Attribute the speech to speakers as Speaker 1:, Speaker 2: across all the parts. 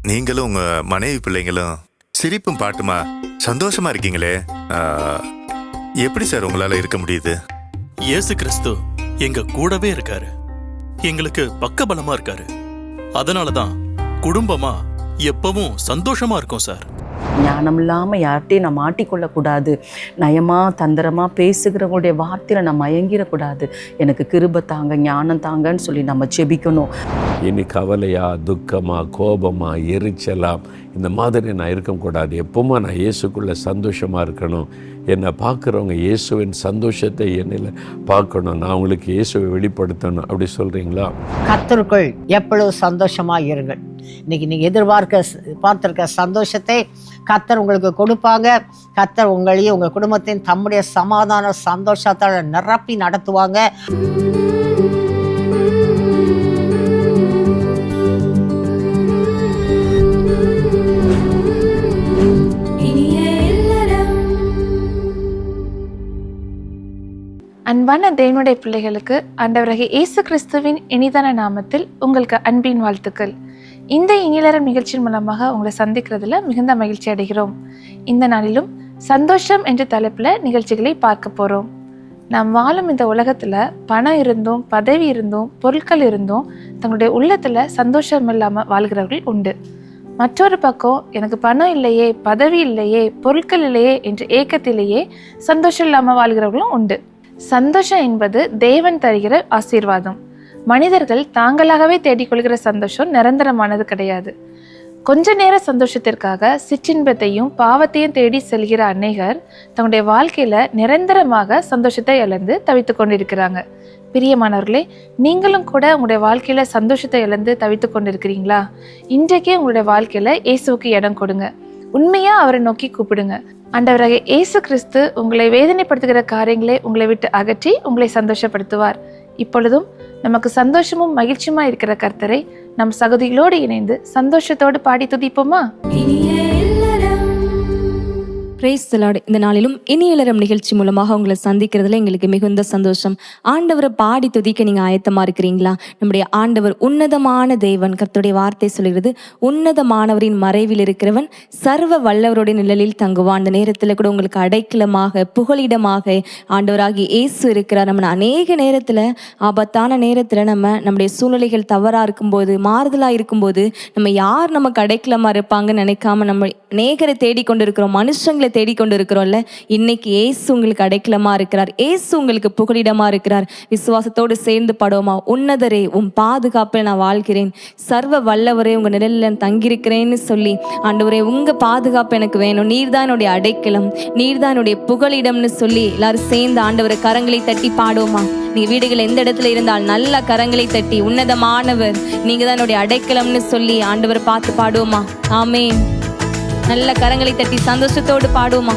Speaker 1: நீங்களும் உங்க மனைவி பிள்ளைங்களும் சிரிப்பும் பாட்டுமா சந்தோஷமா இருக்கீங்களே. எப்படி சார் உங்களால இருக்க முடியுது?
Speaker 2: இயேசு கிறிஸ்து எங்க கூடவே இருக்காரு, எங்களுக்கு பக்கபலமா இருக்காரு. அதனாலதான் குடும்பமா எப்பவும் சந்தோஷமா இருக்கும் சார்.
Speaker 3: ஞானம் இல்லாமல் யார்கிட்டையும் நான் மாட்டிக்கொள்ளக்கூடாது. நயமாக தந்திரமாக பேசுகிறவங்களுடைய வார்த்தையில் நான் மயங்கிடக்கூடாது. எனக்கு கிருபை தாங்க, ஞானம் தாங்கன்னு சொல்லி நம்ம ஜெபிக்கணும்.
Speaker 4: இனி கவலையா, துக்கமா, கோபமா, எரிச்சலா இந்த மாதிரி நான் இருக்கக்கூடாது. எப்பவுமே நான் இயேசுக்குள்ளே சந்தோஷமாக இருக்கணும். என்னை பார்க்குறவங்க இயேசுவின் சந்தோஷத்தை என்னில் பார்க்கணும். நான் உங்களுக்கு இயேசுவை வெளிப்படுத்தணும். அப்படி சொல்கிறீங்களா?
Speaker 5: கர்த்தருக்குள் எப்பொழுது சந்தோஷமாக இருங்கள். இன்னைக்கு நீங்கள் பார்த்திருக்க சந்தோஷத்தை கர்த்தர் உங்களுக்கு கொடுப்பாங்க. கர்த்தர் உங்களையும் உங்கள் குடும்பத்தையும் தம்முடைய சமாதான சந்தோஷத்தால் நிரப்பி நடத்துவாங்க.
Speaker 6: அன்பான தேவனுடைய பிள்ளைகளுக்கு ஆண்டவராகிய இயேசு கிறிஸ்துவின் இனிதான நாமத்தில் உங்களுக்கு அன்பின் வாழ்த்துக்கள். இந்த இனியலரம் நிகழ்ச்சியின் மூலமாக உங்களை சந்திக்கிறதுல மிகுந்த மகிழ்ச்சி அடைகிறோம். இந்த நாளிலும் சந்தோஷம் என்ற தலைப்பில் நிகழ்ச்சிகளை பார்க்க போகிறோம். நாம் வாழும் இந்த உலகத்தில் பணம் இருந்தும் பதவி இருந்தும் பொருட்கள் இருந்தும் தங்களுடைய உள்ளத்தில் சந்தோஷம் இல்லாமல் வாழ்கிறவர்கள் உண்டு. மற்றொரு பக்கம் எனக்கு பணம் இல்லையே, பதவி இல்லையே, பொருட்கள் இல்லையே என்ற ஏக்கத்திலேயே சந்தோஷம் இல்லாமல் வாழ்கிறவர்களும் உண்டு. சந்தோஷம் என்பது தேவன் தருகிற ஆசீர்வாதம். மனிதர்கள் தாங்களாகவே தேடிக்கொள்கிற சந்தோஷம் நிரந்தரமானது கிடையாது. கொஞ்ச நேர சந்தோஷத்திற்காக சிற்றின்பத்தையும் பாவத்தையும் தேடி செல்கிற அநேகர் தன்னுடைய வாழ்க்கையில நிரந்தரமாக சந்தோஷத்தை இழந்து தவித்து கொண்டிருக்கிறாங்க. பிரியமானவர்களே, நீங்களும் கூட உங்களுடைய வாழ்க்கையில சந்தோஷத்தை இழந்து தவித்து கொண்டிருக்கிறீங்களா? இன்றைக்கே உங்களுடைய வாழ்க்கையில இயேசுவுக்கு இடம் கொடுங்க. உண்மையா அவரை நோக்கி கூப்பிடுங்க. ஆண்டவராகிய இயேசு கிறிஸ்து உங்களை வேதனைப்படுத்துகிற காரியங்களை உங்களை விட்டு அகற்றி உங்களை சந்தோஷப்படுத்துவார். இப்பொழுதும் நமக்கு சந்தோஷமும் மகிழ்ச்சியுமா இருக்கிற கர்த்தரை நம் சகோதரிகளோடு இணைந்து சந்தோஷத்தோடு பாடி துதிப்போமா?
Speaker 7: Praise the Lord. இந்த நாளிலும் இனியலரம் நிகழ்ச்சி மூலமாக உங்களை சந்திக்கிறதுல எங்களுக்கு மிகுந்த சந்தோஷம். ஆண்டவரை பாடி துதிக்க நீங்க ஆயத்தமா இருக்கிறீங்களா? நம்முடைய ஆண்டவர் உன்னதமான தேவன். கர்த்தருடைய வார்த்தை சொல்கிறது, உன்னதமானவரின் மறைவில் இருக்கிறவன் சர்வ வல்லவருடைய நிழலில் தங்குவான். அந்த நேரத்துல கூட உங்களுக்கு அடைக்கலமாக புகலிடமாக ஆண்டவராகி இயேசு இருக்கிறார். நம்ம அநேக நேரத்துல ஆபத்தான நேரத்துல நம்முடைய சூழ்நிலைகள் தவறா இருக்கும்போது, மாறுதலா இருக்கும்போது நம்ம யார் நமக்கு அடைக்கலமா இருப்பாங்கன்னு நினைக்காம நம்ம அநேகரை தேடிக்கொண்டிருக்கிறோம், மனுஷங்களை தேடிக்கொண்டு இருக்கிறோம்ல. இன்னைக்கு இயேசு உங்களுக்கு அடைக்கலமா இருக்கிறார், இயேசு உங்களுக்கு புகலிடமா இருக்கிறார். விசுவாசத்தோடு சேர்ந்து பாடுவோமா? உன்னதரே, உன் பாதுகாப்பில் நான் வாழ்கிறேன், சர்வ வல்லவரே உங்க நிழலில் தங்கியிருக்கிறேன்னு சொல்லி, ஆண்டவரே உங்க பாதுகாப்பு எனக்கு வேணும், நீர்தான் என்னுடைய அடைக்கலம், நீர்தான் என்னுடைய புகலிடம்னு சொல்லி எல்லாரும் சேர்ந்து ஆண்டவரை கரங்களை தட்டி பாடுவோமா? நீங்க வீடுகள் எந்த இடத்துல இருந்தால் நல்ல கரங்களை தட்டி, உன்னதமானவர் நீங்க தான் என்னுடைய அடைக்கலம்னு சொல்லி ஆண்டவரை பார்த்து பாடுவோமா? ஆமென். நல்ல கரங்களை தட்டி சந்தோஷத்தோடு பாடுவோமா?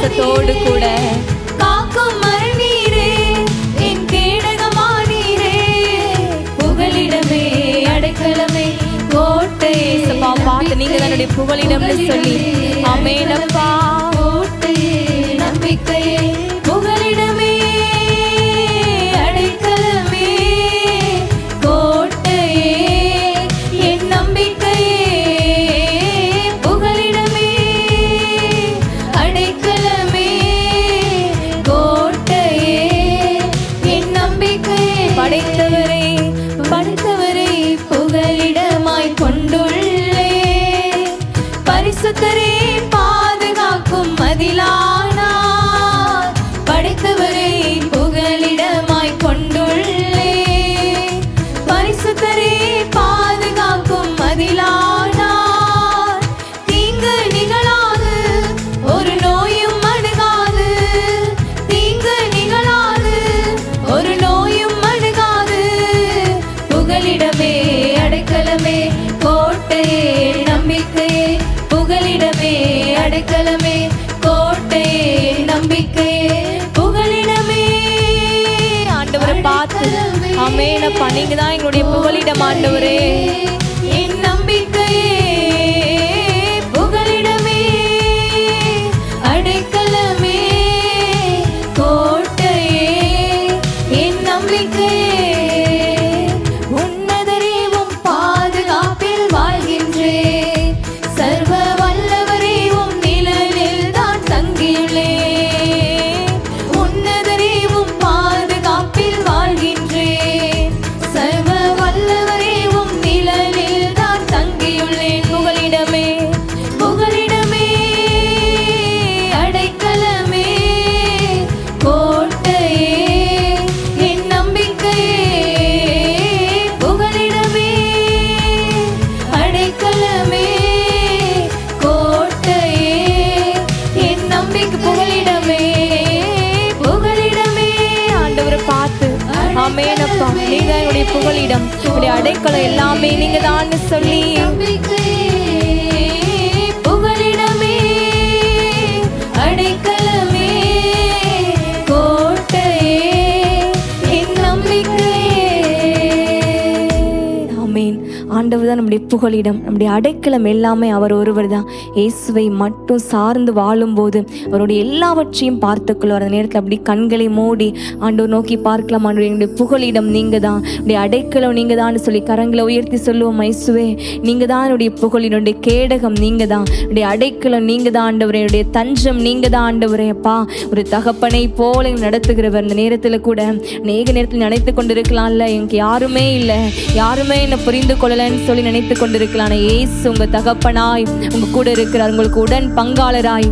Speaker 7: பாசத்தோடு கூட காக்கும் மரணீரே என் கேடகமானீரே புகலிடமே அடைக்கலமே கோட்டை. ஏசப்பா பார்த்து நீங்க தான் என்னுடைய புகலிடம்னு சொல்லி ஆமெனப்பா. கோட்டையே நம்பிக்கையே புகலிடமே அடைக்கலமே கோட்டையே என் நம்பிக்கையே புகலிடமே அடைக்கலமே கோட்டையே என் நம்பிக்கையே. படைத்தவரே படைத்தவரை புகலிடமாய் கொண்டுள்ளே பரிசுத்தரே பாதுகாக்கும் மதிலானார். படைத்தவரை புகலிடமாய் கொண்டுள்ளே பரிசுத்தரே பாதுகாக்கும் மதிலானார். தீங்கு நிகழாது ஒரு நோயும் அணுகாது தீங்கு நிகழாது ஒரு நோயும் அணுகாது புகலிடமே அடைக்கலமே கோட்டையே நம்பிக்கையே புகலிடமே அடைக்கலமே கோட்டையே நம்பிக்கையே புகலிடமே. ஆண்டவரை பார்த்து ஆமெனப்பா நீங்க தான் எங்களுடைய புகலிடம் ஆண்டவரே என் நம்பிக்கையே புகலிடமே அடைக்கலமே கோட்டையே என் நம்பிக்கையே. உன்னதரேவும் பாதுகாப்பில் வாழ்கின்றே சர்வ வல்லவரேவும் நிழலில் தான் தங்கியுள்ளே. உன்னதரேவும் பாதுகாப்பில் வாழ்கின்றே சர்வ வல்லவரேவும் நிழலில் தான் தங்கியுள்ளேன். புகலிடமே புகலிடமே அடைக்கலமே கோட்டையே என் நம்பிக்கையே புகலிடமே அடைக்கலமே கோட்டையே என் நம்பிக்கை புகலிடமே புகலிடமே. ஆண்டவரை பார்த்து ஆமெனப்பா நீங்க என்னுடைய புகலிடம் என்னுடைய அடைக்கலம் எல்லாமே நீங்க தான் சொல்லி புகலிடமே அடைக்கலமே கோட்டையே என் நம்பிக்கையே. ஆமென். ஆண்டவர் தான் நம்முடைய புகலிடம் நம்முடைய அடைக்கலம் எல்லாமே அவர் ஒருவர் தான். இயேசுவை மட்டும் சார்ந்து வாழும்போது அவருடைய எல்லாவற்றையும் பார்த்துக்கொள்வார். அந்த நேரத்தில் அப்படி கண்களை மூடி ஆண்டவர் நோக்கி பார்க்கலாம். ஆண்டவர் என்னுடைய புகலிடம் நீங்க தான் என்னுடைய அடைக்கலம் நீங்க தான் சொல்லி கரங்களை உயர்த்தி சொல்லுவோம். இயேசுவே நீங்க தான் என்னுடைய புகலிடம் என்னுடைய கேடகம் நீங்க தான் என்னுடைய அடைக்கலம் நீங்க தான் ஆண்டவரே என்னுடைய தஞ்சம் நீங்க தான் ஆண்டவரே. அப்பா ஒரு தகப்பனை போல நடத்துகிறவர். இந்த நேரத்தில் கூட அநேக நேரத்தில் நினைத்து கொண்டிருக்கலாம்ல எனக்கு யாருமே இல்லை யாருமே என்னை புரிந்து கொள்ளலன்னு சொல்லி நினைத்து கொண்டிருக்கலாம். இயேசு உங்க தகப்பனாய் உங்க கூட இருக்கிறார். உங்களுக்கு உடன் பங்காளராய்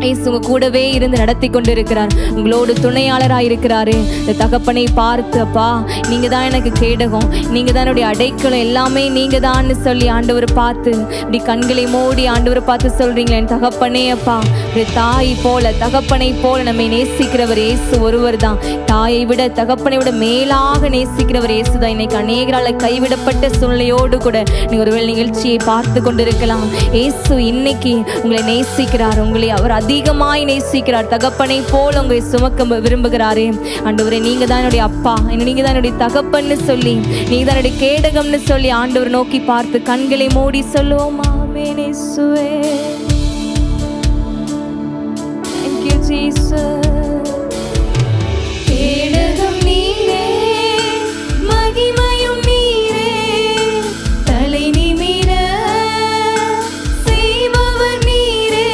Speaker 7: இயேசு உங்க கூடவே இருந்து நடத்தி கொண்டு இருக்கிறார். உங்களோடு துணையாளராக இருக்கிறாரு. இந்த தகப்பனை பார்த்து அப்பா நீங்க தான் எனக்கு கேடகம் நீங்க தான் என்னுடைய அடைக்கலம் எல்லாமே நீங்க தான் சொல்லி ஆண்டவர் பார்த்து இப்படி கண்களை மூடி ஆண்டவரை பார்த்து சொல்றீங்களே என் தகப்பனே அப்பா ஒரு தாய் போல தகப்பனை போல நம்மை நேசிக்கிறவர் இயேசு ஒருவர் தான். தாயை விட தகப்பனை விட மேலாக நேசிக்கிறவர் இயேசு தான். இன்னைக்கு அநேகரால கைவிடப்பட்ட சூழ்நிலையோடு கூட நீங்க ஒருவேளை நிகழ்ச்சியை பார்த்து கொண்டிருக்கலாம். இயேசு இன்னைக்கு உங்களை நேசிக்கிறார். உங்களை அவர் அதிகமாய் நேசிக்கிறார். தகப்பனை போல உங்களை சுமக்க விரும்புகிறாரே. ஆண்டவரே நீங்க தான் என்னுடைய அப்பா நீங்க தான் என்னுடைய தகப்பன்னு சொல்லி நீங்க தான் என்னுடைய கேடகம்னு சொல்லி ஆண்டவர் நோக்கி பார்த்து கண்களை மூடி சொல்லுவோம். ஆமென் இயேசுவே. Thank you Jesus. கேடகம் நீரே மகிமையும் நீரே தலை நிமிர செய்பவர் நீரே.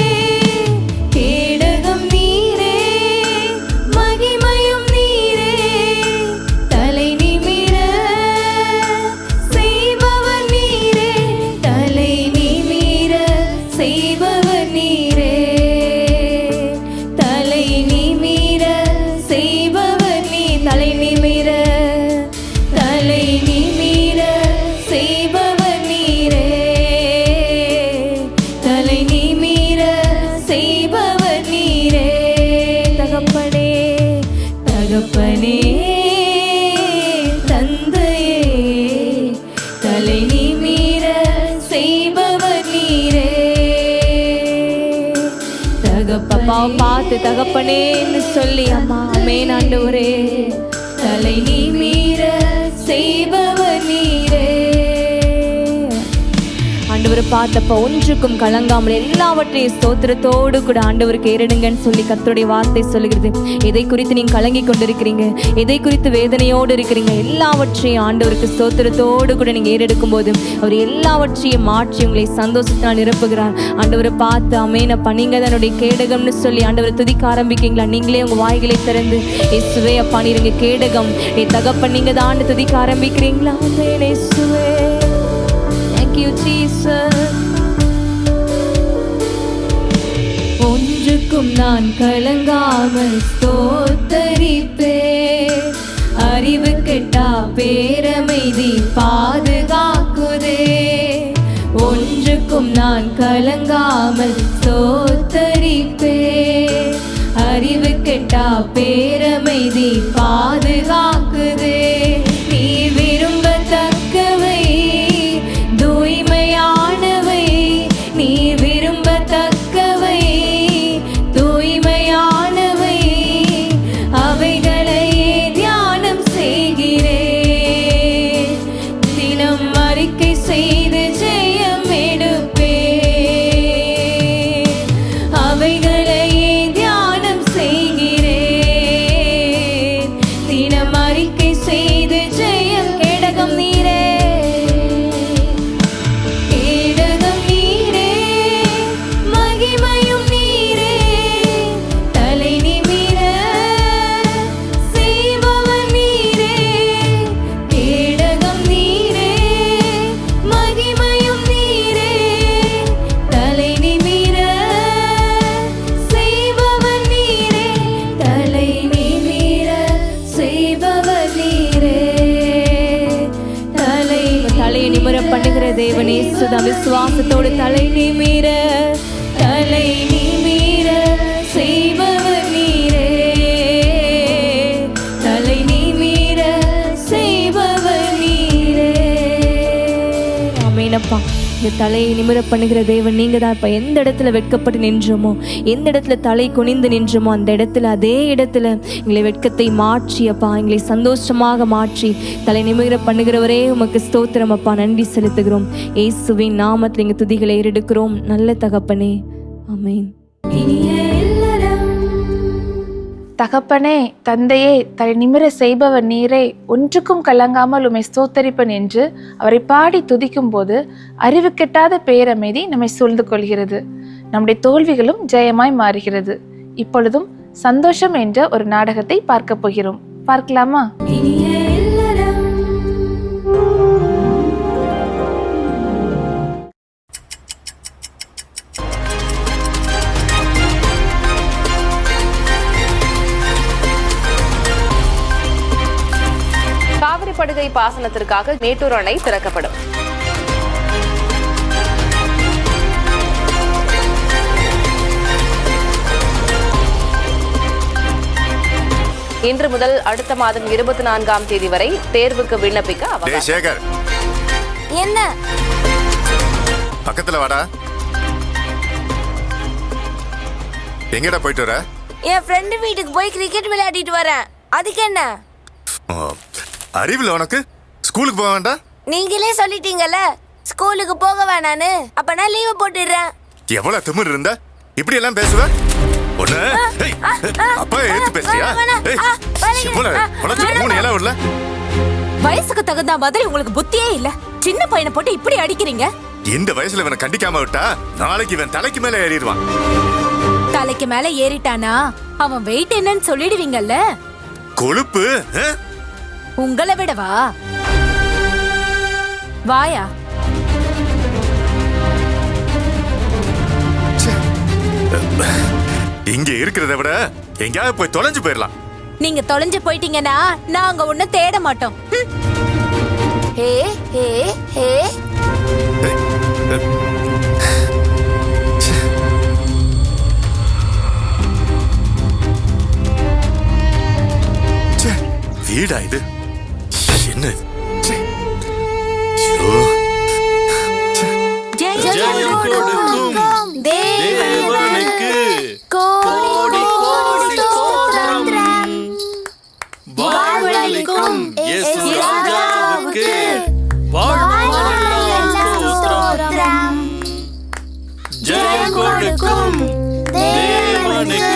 Speaker 7: கேடகம் நீரே மகிமையும் நீரே தலை நிமிர செய்பவர் நீரே. தலை நிமிர செய்பவர் நீரே. தலை நிமிர செய்பவர் நீ. தலை நிமிர தலை நிமிர செய்பவர் நீரே. தலை நிமிர செய்பவர் நீரே. தகப்பனே தகப்பனே தந்தையே தலை நிமிர செய்பவர் நீரே. தகப்பனே அப்பாவை பார்த்து தகப்பனேன்னு சொல்லி அம்மா ஆமென் ஆண்டவரே. தலை நிமிர செய்பவர் நீரே. ஆண்டவரை பார்த்தப்ப ஒன்றுக்கும் கலங்காமல் எல்லாவற்றையும் ஸ்தோத்திரத்தோடு கூட ஆண்டவருக்கு ஏறிடுங்கன்னு சொல்லி கர்த்தருடைய வார்த்தை சொல்லுகிறது. எதை குறித்து நீங்க கலங்கி கொண்டிருக்கிறீங்க, எதை குறித்து வேதனையோடு இருக்கிறீங்க, எல்லாவற்றையும் ஆண்டவருக்கு ஸ்தோத்திரத்தோடு கூட நீங்க ஏறெடுக்கும் போது அவர் எல்லாவற்றையும் மாற்றி உங்களை சந்தோஷத்தினால் நிரப்புகிறார். ஆண்டவரை பார்த்து ஆமெனப்பா நீங்க தான் என்னுடைய கேடகம்னு சொல்லி ஆண்டவரை துதிக்க ஆரம்பிக்கீங்களா? நீங்களே உங்க வாய்களை திறந்து இயேசுவே அப்பா நீங்க கேடகம், நீ தகப்பன், நீங்க தான் துதிக்க ஆரம்பிக்கிறீங்களா? ஆமென் இயேசுவே. Thank you, Jesus. ஒன்றுக்கும் நான் கலங்காமல் ஸ்தோத்தரிப்பே. அறிவு கெட்டா பேரமைதி பாதுகாக்குதே. ஒன்றுக்கும் நான் கலங்காமல் ஸ்தோத்தரிப்பே. அறிவு கெட்டா பேரமைதி பாதுகாக்குதே. நீ விரும்பத்தக்கவை தூய்மையானவை, நீ விரும்பத்தக்கவை தூய்மையானவை, அவைகளையே தியானம் செய்கிறேன். தினம் அறிக்கை செய்து ஜெயம் எடுப்பேன். அவைகளையே தியானம் செய்கிறேன். தினம் அறிக்கை செய்து ஜெயம். கேடகம் நீரே, கேடகம் நீரே, மகிமையும் நீரே. தலை நிமிர செய்பவர் நீரே. கேடகம் நீரே, மகிமையும் நீரே. தலை நிமிர செய்பவர் நீரே. தலை நிமிர செய்பவர் நீரே. தலையை நிமிர பண்ணுகிற தேவனே சுதா விசுவாசத்தோடு தலை நிமிர, தலை நிமிர செய்பவர் நீரே. தலை நிமிர செய்பவர் நீரே. ஆமெனப்பா. இந்த தலையை நிமிர பண்ணுகிற தேவன் நீங்க தான். இப்ப எந்த இடத்துல வெட்கப்பட்டு நின்றோமோ, எந்த இடத்துல தலை குனிந்து நின்றோமோ அந்த இடத்துல, அதே இடத்துல எங்களை வெட்கத்தை மாற்றி அப்பா எங்களை சந்தோஷமாக மாற்றி தலை நிமிர பண்ணுகிறவரே உமக்கு ஸ்தோத்திரம் அப்பா. நன்றி செலுத்துகிறோம். இயேசுவின் நாமத்தில் எங்க துதிகளை ஏறெடுக்கிறோம் நல்ல தகப்பனே. ஆமென்.
Speaker 6: தகப்பனே, தந்தையே, தலை நிமிர செய்பவர் நீரே, ஒன்றுக்கும் கலங்காமல் உம்மை ஸ்தோத்தரிப்பன் என்று அவரை பாடி துதிக்கும் போது அறிவு கெட்டாத பேரமைதி நம்மை சூழ்ந்து கொள்கிறது. நம்முடைய தோல்விகளும் ஜெயமாய் மாறுகிறது. இப்பொழுதும் சந்தோஷம் என்ற ஒரு நாடகத்தை பார்க்க போகிறோம். பார்க்கலாமா?
Speaker 8: காவிரி படுகை பாசனத்திற்காக மேட்டூர் அணை திறக்கப்படும். இன்று முதல் அடுத்த மாதம் 24ஆம் தேதி வரை தேர்வுக்கு விண்ணப்பிக்க அவகாசம்.
Speaker 1: சேகர்,
Speaker 9: என்ன
Speaker 1: பக்கத்துல வாடா. எங்கடா போயிட்டு வர?
Speaker 9: என் ஃப்ரெண்டு வீட்டுக்கு போய் கிரிக்கெட் விளையாடிட்டு வரேன். அதுக்கு என்ன?
Speaker 1: அறிவில் உனக்கு? ஸ்கூலுக்கு போக வேண்டாம்?
Speaker 9: நீங்களே சொல்லிட்டீங்கல்ல ஸ்கூலுக்கு போக வேணான்னு. அப்ப நான் லீவு போட்டுடுறேன்.
Speaker 1: எவ்வளவு திமிரு இருந்தா இப்படி எல்லாம் பேசுவ? ஒண்ணு அப்பா எடுத்து பேசியா?
Speaker 9: வயசுக்கு தகுந்த மாதிரி உங்களுக்கு புத்தியே இல்ல. சின்ன பையனை போட்டு இப்படி அடிக்கிறீங்க.
Speaker 1: இந்த வயசுல இவனை கண்டிக்காம விட்டா நாளைக்கு இவன் தலைக்கு மேல ஏறிடுவான்.
Speaker 9: தலைக்கு மேல ஏறிட்டானா அவன் வெயிட் என்னன்னு சொல்லிடுவீங்கல்ல.
Speaker 1: கொழுப்பு
Speaker 9: உங்களை விடவா? வாயா.
Speaker 1: இங்க இருக்கிறத விட எங்கயாவது போய் தொலைஞ்சு போயிடலாம்.
Speaker 9: நீங்க தொலைஞ்சு போயிட்டீங்கன்னா நாங்க ஒண்ணு தேட மாட்டோம். ஹே ஹே ஹே. வீடா இது? என்ன ஜெய் ஜெய் கொடுக்கும் தேவனுக்கு கோடி
Speaker 2: வாழ்வளிக்கும் இயேசு ராஜாவுக்கு வாழ்நாளெல்லாம் ஸ்தோத்திரம். ஜெயம் கொடுக்கும் தேவனுக்கு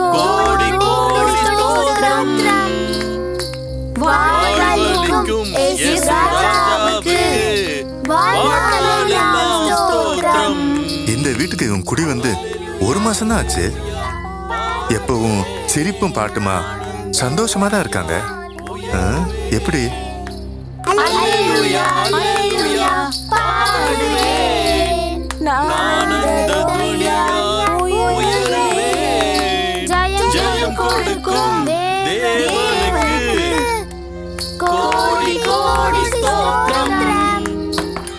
Speaker 2: கோடி கோடி ஸ்தோத்திரம். வாழ்வளிக்கும் இயேசு ராஜாவுக்கு வாழ்நாளெல்லாம் ஸ்தோத்திரம்.
Speaker 1: இந்த வீட்டுக்கு இவன் குடி வந்து 1 மாசம் தான் ஆச்சு. எப்பவும் சிரிப்பும் பாட்டுமா சந்தோஷமா தான் இருக்காங்க. எப்படி?
Speaker 9: அல்லேலூயா அல்லேலூயா பாடுவேன்
Speaker 2: ஆனந்த துணியாய் உயர்வேன். ஜெயம் கொடுக்கும் தேவனுக்கு கோடி கோடி ஸ்தோத்திரம்.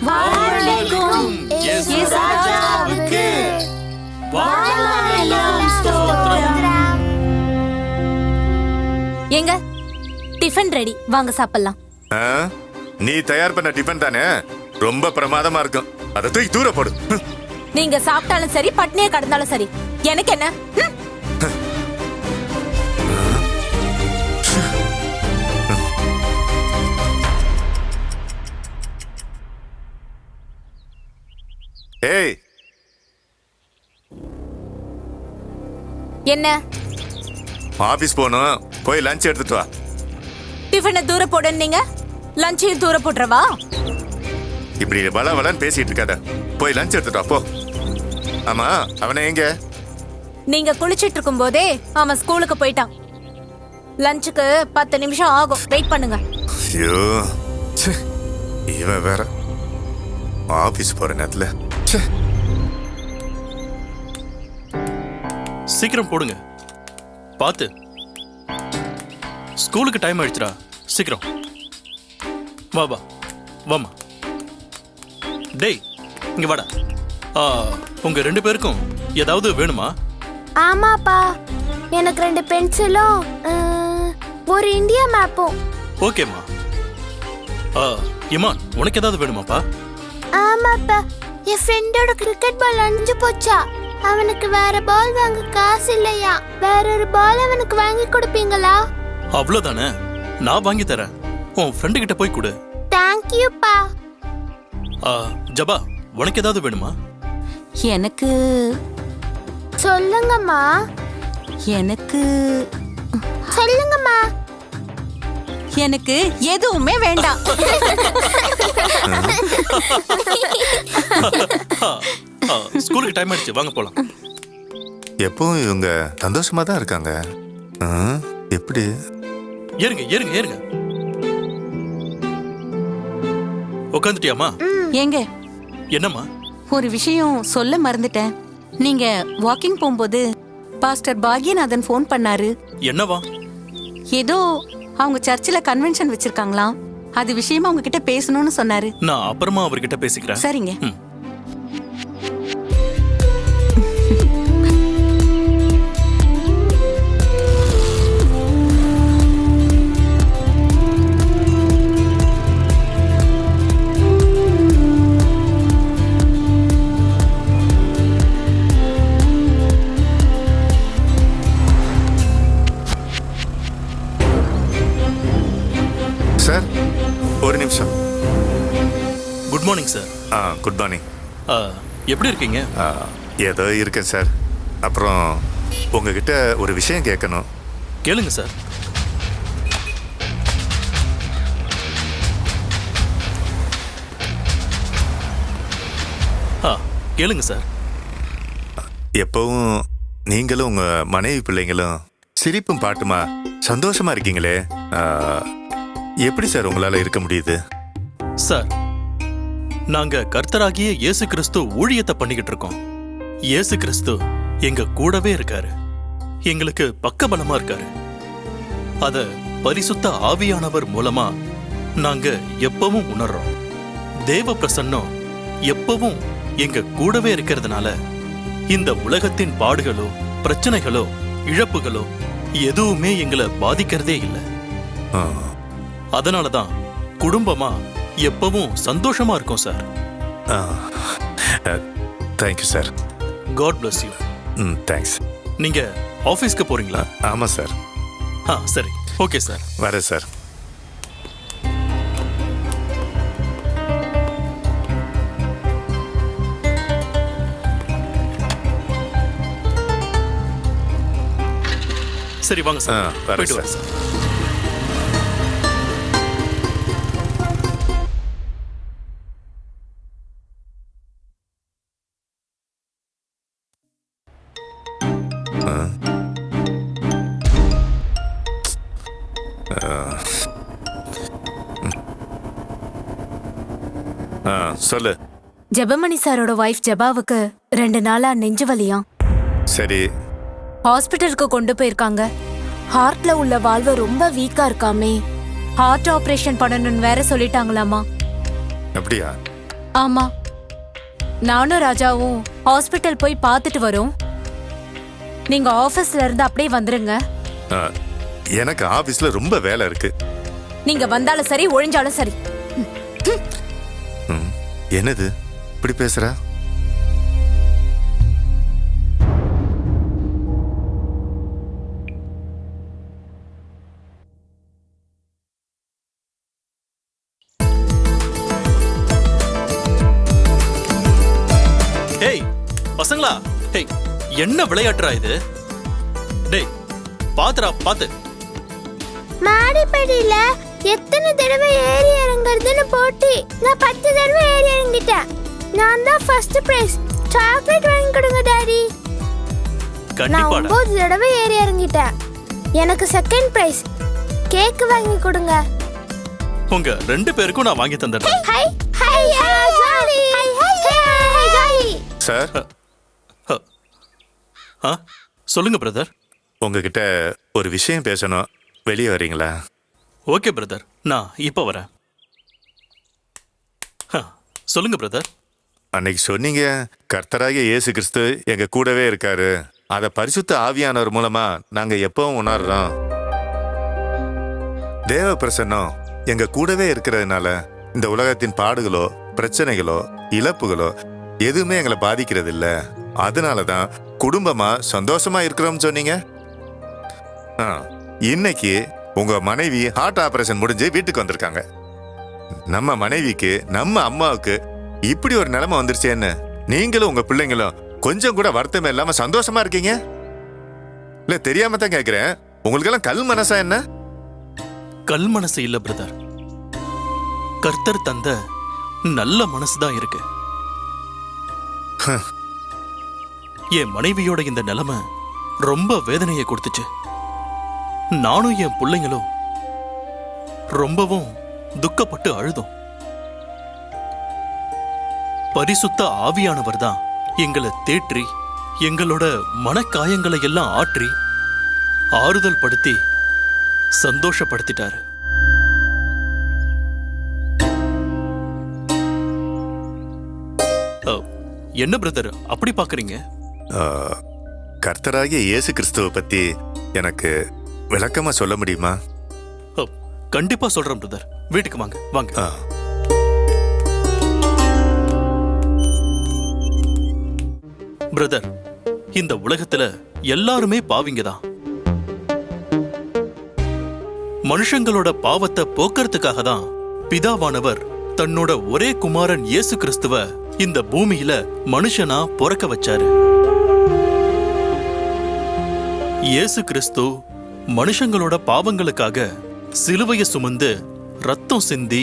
Speaker 2: வாழ்வளிக்கும் இயேசு ராஜாவுக்கு வாழ்நாளெல்லாம் ஸ்தோத்திரம்.
Speaker 9: எங்க டிஃபன் ரெடி, வாங்க சாப்பிடலாம்.
Speaker 1: ஆ? நீ தயார் பண்ண டிஃபன் தானே ரொம்ப பிரமாதமா இருக்கும். அதை தூக்கி தூர போடு.
Speaker 9: நீங்க சாப்பிட்டாலும் சரி, பட்னியை கடந்தாலும் சரி, எனக்கு என்ன?
Speaker 1: ஏய்,
Speaker 9: என்ன?
Speaker 1: ஆபீஸ் போகணும், போய் லஞ்ச் எடுத்துட்டு வா.
Speaker 9: டிஃபனை தூர போடுன்னு நீங்க லஞ்சையும் தூர போட்டுறவா?
Speaker 1: இப்படி வள வளன்னு பேசிட்டு இருக்காத, போய் லஞ்ச் எடுத்துட்டு வா போ. ஆமா, அவனை எங்க?
Speaker 9: நீங்க குளிச்சிட்டு இருக்கும் போதே அவன் ஸ்கூலுக்கு போயிட்டான். லஞ்சுக்கு 10 நிமிஷம் ஆகும், வெயிட் பண்ணுங்க.
Speaker 1: ஐயோ, ச்சே, இவன் வேற ஆபீஸ் போற நேரத்துல. ச்சே.
Speaker 2: சீக்கிரம் போடுங்க, பார்த்து. ஸ்கூலுக்கு டைம் ஆயிடுச்சுடா, சீக்கிரம் வா வா வாமா. டேய், இங்க வாடா. உங்க 2 பேருக்கும் ஏதாவது வேணுமா?
Speaker 10: ஆமாப்பா, எனக்கு 2 பென்சிலும் ஒரு இந்தியா மேப்பும்.
Speaker 2: ஓகேம்மா. இமான், உனக்கு ஏதாவது வேணுமாப்பா?
Speaker 10: ஆமாப்பா, என் ஃப்ரெண்டோட கிரிக்கெட் பால் அழிஞ்சு போச்சா. அவனுக்கு வேற பால் வாங்க காசு இல்லையா. வேற ஒரு பால் அவனுக்கு வாங்கி கொடுப்பீங்களா?
Speaker 2: அவ்வளவுதானே, நான் வாங்கி தரேன். உன் ஃப்ரெண்டு கிட்ட போய் கொடு.
Speaker 10: தேங்க்யூப்பா.
Speaker 2: ஜபா, உனக்கு ஏதாவது வேணுமா?
Speaker 9: எனக்கு
Speaker 10: சொல்லுங்கம்மா.
Speaker 9: எனக்கு
Speaker 10: சொல்லுங்கம்மா.
Speaker 9: எனக்கு எதுவுமே வேண்டாம்.
Speaker 2: ஸ்கூலுக்கு டைம் ஆயிடுச்சு, வாங்க போலாம்.
Speaker 1: எப்பவும் இவங்க சந்தோஷமா தான் இருக்காங்க. எப்படி?
Speaker 2: ஏறுங்க ஏறுங்க ஏறுங்க. உட்காந்துட்டியாமா?
Speaker 9: ஏங்க,
Speaker 2: என்னம்மா?
Speaker 9: ஒரு விஷயம் சொல்ல மறந்துட்டேன். நீங்க வாக்கிங் போகும்போது பாஸ்டர் பாக்யநாதன் ஃபோன் பண்ணாரு.
Speaker 2: என்னவா?
Speaker 9: ஏதோ அவங்க சர்ச்சில் கன்வென்ஷன் வச்சிருக்காங்களாம், அது விஷயமா உங்ககிட்ட பேசணும்னு சொன்னாரு.
Speaker 2: நான் அப்புறமா அவர்கிட்ட பேசிக்கிறேன்.
Speaker 9: சரிங்க.
Speaker 1: சார், ஒரு நிமிஷம்.
Speaker 2: Good morning sir.
Speaker 1: Good morning.
Speaker 2: எப்படி இருக்கீங்க?
Speaker 1: ஏதோ இருக்கேன் சார். அப்புறம் உங்ககிட்ட ஒரு விஷயம் கேட்கணும்.
Speaker 2: கேளுங்க சார். கேளுங்க சார்.
Speaker 1: எப்பவும் நீங்களும் உங்க மனைவி பிள்ளைங்களும் சிரிப்பும் பாட்டுமா சந்தோஷமா இருக்கீங்களே, எப்படி சார் உங்களால இருக்க முடியுது?
Speaker 2: சார், நாங்க கர்த்தராகிய இயேசு கிறிஸ்து ஊழியத்தை பண்ணிக்கிட்டு இருக்கோம். இயேசு கிறிஸ்து எங்க கூடவே இருக்காரு, எங்களுக்கு பக்கபலமா இருக்காரு. அத பரிசுத்த ஆவியானவர் மூலமா நாங்க எப்பவும் உணர்றோம். தேவ பிரசன்னம் எப்பவும் எங்க கூடவே இருக்கிறதுனால இந்த உலகத்தின் பாடுகளோ பிரச்சனைகளோ இழப்புகளோ எதுவுமே எங்களை பாதிக்கிறதே இல்லை. அதனாலதான் குடும்பமா எப்பவும் சந்தோஷமா இருக்கும் sir.
Speaker 1: Thank you sir.
Speaker 2: God bless you.
Speaker 1: Thanks.
Speaker 2: நீங்க ஆபீஸ்க்கு போறீங்களா?
Speaker 1: ஆமா சார்.
Speaker 2: சரி. Okay sir.
Speaker 1: வரேன் சார்.
Speaker 2: சரி வாங்க சார்.
Speaker 1: வரேன்
Speaker 2: போயிட்டு
Speaker 1: சார்.
Speaker 2: வரேன் சார்.
Speaker 1: சொல்லு.
Speaker 9: ஜெபமணி சாரோட வைஃப் ஜெபாவுக்கு 2 நாளா நெஞ்சு வலியாம்.
Speaker 1: சரி.
Speaker 9: ஹாஸ்பிட்டலுக்கு கொண்டு போயிருக்காங்க. ஹார்ட்ல உள்ள வால்வு ரொம்ப வீக்கா இருக்காமே. ஹார்ட் ஆபரேஷன் பண்ணணும்னு வேற சொல்லிட்டாங்களாமா.
Speaker 1: அப்படியா?
Speaker 9: ஆமா. நானும் ராஜாவும் ஹாஸ்பிட்டல் போய் பார்த்துட்டு வரோம். நீங்க ஆபீஸ்ல இருந்து அப்படியே வந்துருங்க.
Speaker 1: எனக்கு ஆபீஸ்ல ரொம்ப வேலை இருக்கு.
Speaker 9: நீங்க வந்தாலும் சரி ஒழிஞ்சாலும் சரி.
Speaker 1: என்னது இப்படி பேசுற?
Speaker 2: ஏய் பசங்களா, ஏய் என்ன விளையாட்டுறா இது? டேய் பாத்துடா பாத்து.
Speaker 10: மாடிப்படியில எத்தனை தடவை ஏறி இறங்குறதுன்னு போட்டி. நான் 10 தடவை ஏறி இறங்கிட்டேன். நான் தான் ஃபர்ஸ்ட் பிரைஸ். சாக்லேட் வாங்கி கொடுங்க டாடி. நான் 9 தடவை ஏறி இறங்கிட்டேன். எனக்கு செகண்ட் பிரைஸ். கேக் வாங்கி கொடுங்க.
Speaker 2: உங்க 2 பேருக்கும் நான் வாங்கி தந்துடுறேன்.
Speaker 10: High hi jolly hi jolly.
Speaker 1: Sir.
Speaker 2: சொல்லுங்க பிரதர்.
Speaker 1: உங்ககிட்ட ஒரு விஷயம் பேசணும். வெளியே வரீங்களா?
Speaker 2: ஓகே பிரதர், நான் இப்போ வரேன். சொல்லுங்க பிரதர்.
Speaker 1: அன்னைக்கு சொன்னீங்க கர்த்தராகிய இயேசு கிறிஸ்து எங்க கூடவே இருக்காரு. அத பரிசுத்த ஆவியானவர் மூலமா நாங்க எப்பவும் உணர்றோம். தேவ பிரசன்னம் எங்க கூடவே இருக்கிறதுனால இந்த உலகத்தின் பாடுகளோ பிரச்சனைகளோ இழப்புகளோ எதுவுமே எங்களை பாதிக்கிறது இல்ல. அதனாலதான் குடும்பமா சந்தோஷமா இருக்கிறோம்னு சொன்னீங்க. இன்னைக்கு உங்க மனைவி ஹார்ட் ஆபரேஷன் முடிஞ்சு வீட்டுக்கு வந்திருக்காங்க. நம்ம மனைவிக்கு நம்ம அம்மாவுக்கு இப்படி ஒரு நிலைமை வந்துருச்சேன்னு நீங்களும் உங்க பிள்ளைங்களும் கொஞ்சம் கூட வருத்தமே இல்லாம சந்தோஷமா இருக்கீங்க. இல்ல தெரியாம தான் கேக்குறேன், உங்களுக்கெல்லாம் கல் மனசா என்ன?
Speaker 2: கல் மனசு இல்ல பிரதர், கர்த்தர் தந்த நல்ல மனசுதான் இருக்கு. என் மனைவியோட இந்த நிலைமை ரொம்ப வேதனையை கொடுத்துச்சு. நானும் என் பிள்ளைங்களும் ரொம்பவும் துக்கப்பட்டு அழுதோம். பரிசுத்த ஆவியானவர் தான் எங்களை தேற்றி எங்களோட மனக்காயங்களை எல்லாம் ஆற்றி ஆறுதல் படுத்தி சந்தோஷப்படுத்திட்டாரு. என்ன பிரதர் அப்படி பாக்குறீங்க?
Speaker 1: கர்த்தராகிய இயேசு கிறிஸ்துவை பத்தி எனக்கு விளக்கமா சொல்ல முடியுமா?
Speaker 2: கண்டிப்பா சொல்றேன் பிரதர். வீட்டுக்கு வாங்க வாங்க. பிரதர், இந்த உலகத்துல எல்லாருமே பாவிங்கதான். மனுஷங்களோட பாவத்தை போக்குறதுக்காக தான் பிதாவானவர் தன்னோட ஒரே குமாரன் இயேசு கிறிஸ்துவ இந்த பூமியில மனுஷனா பிறக்க வச்சாரு. இயேசு கிறிஸ்து மனுஷங்களோட பாவங்களுக்காக சிலுவையை சுமந்து ரத்தம் சிந்தி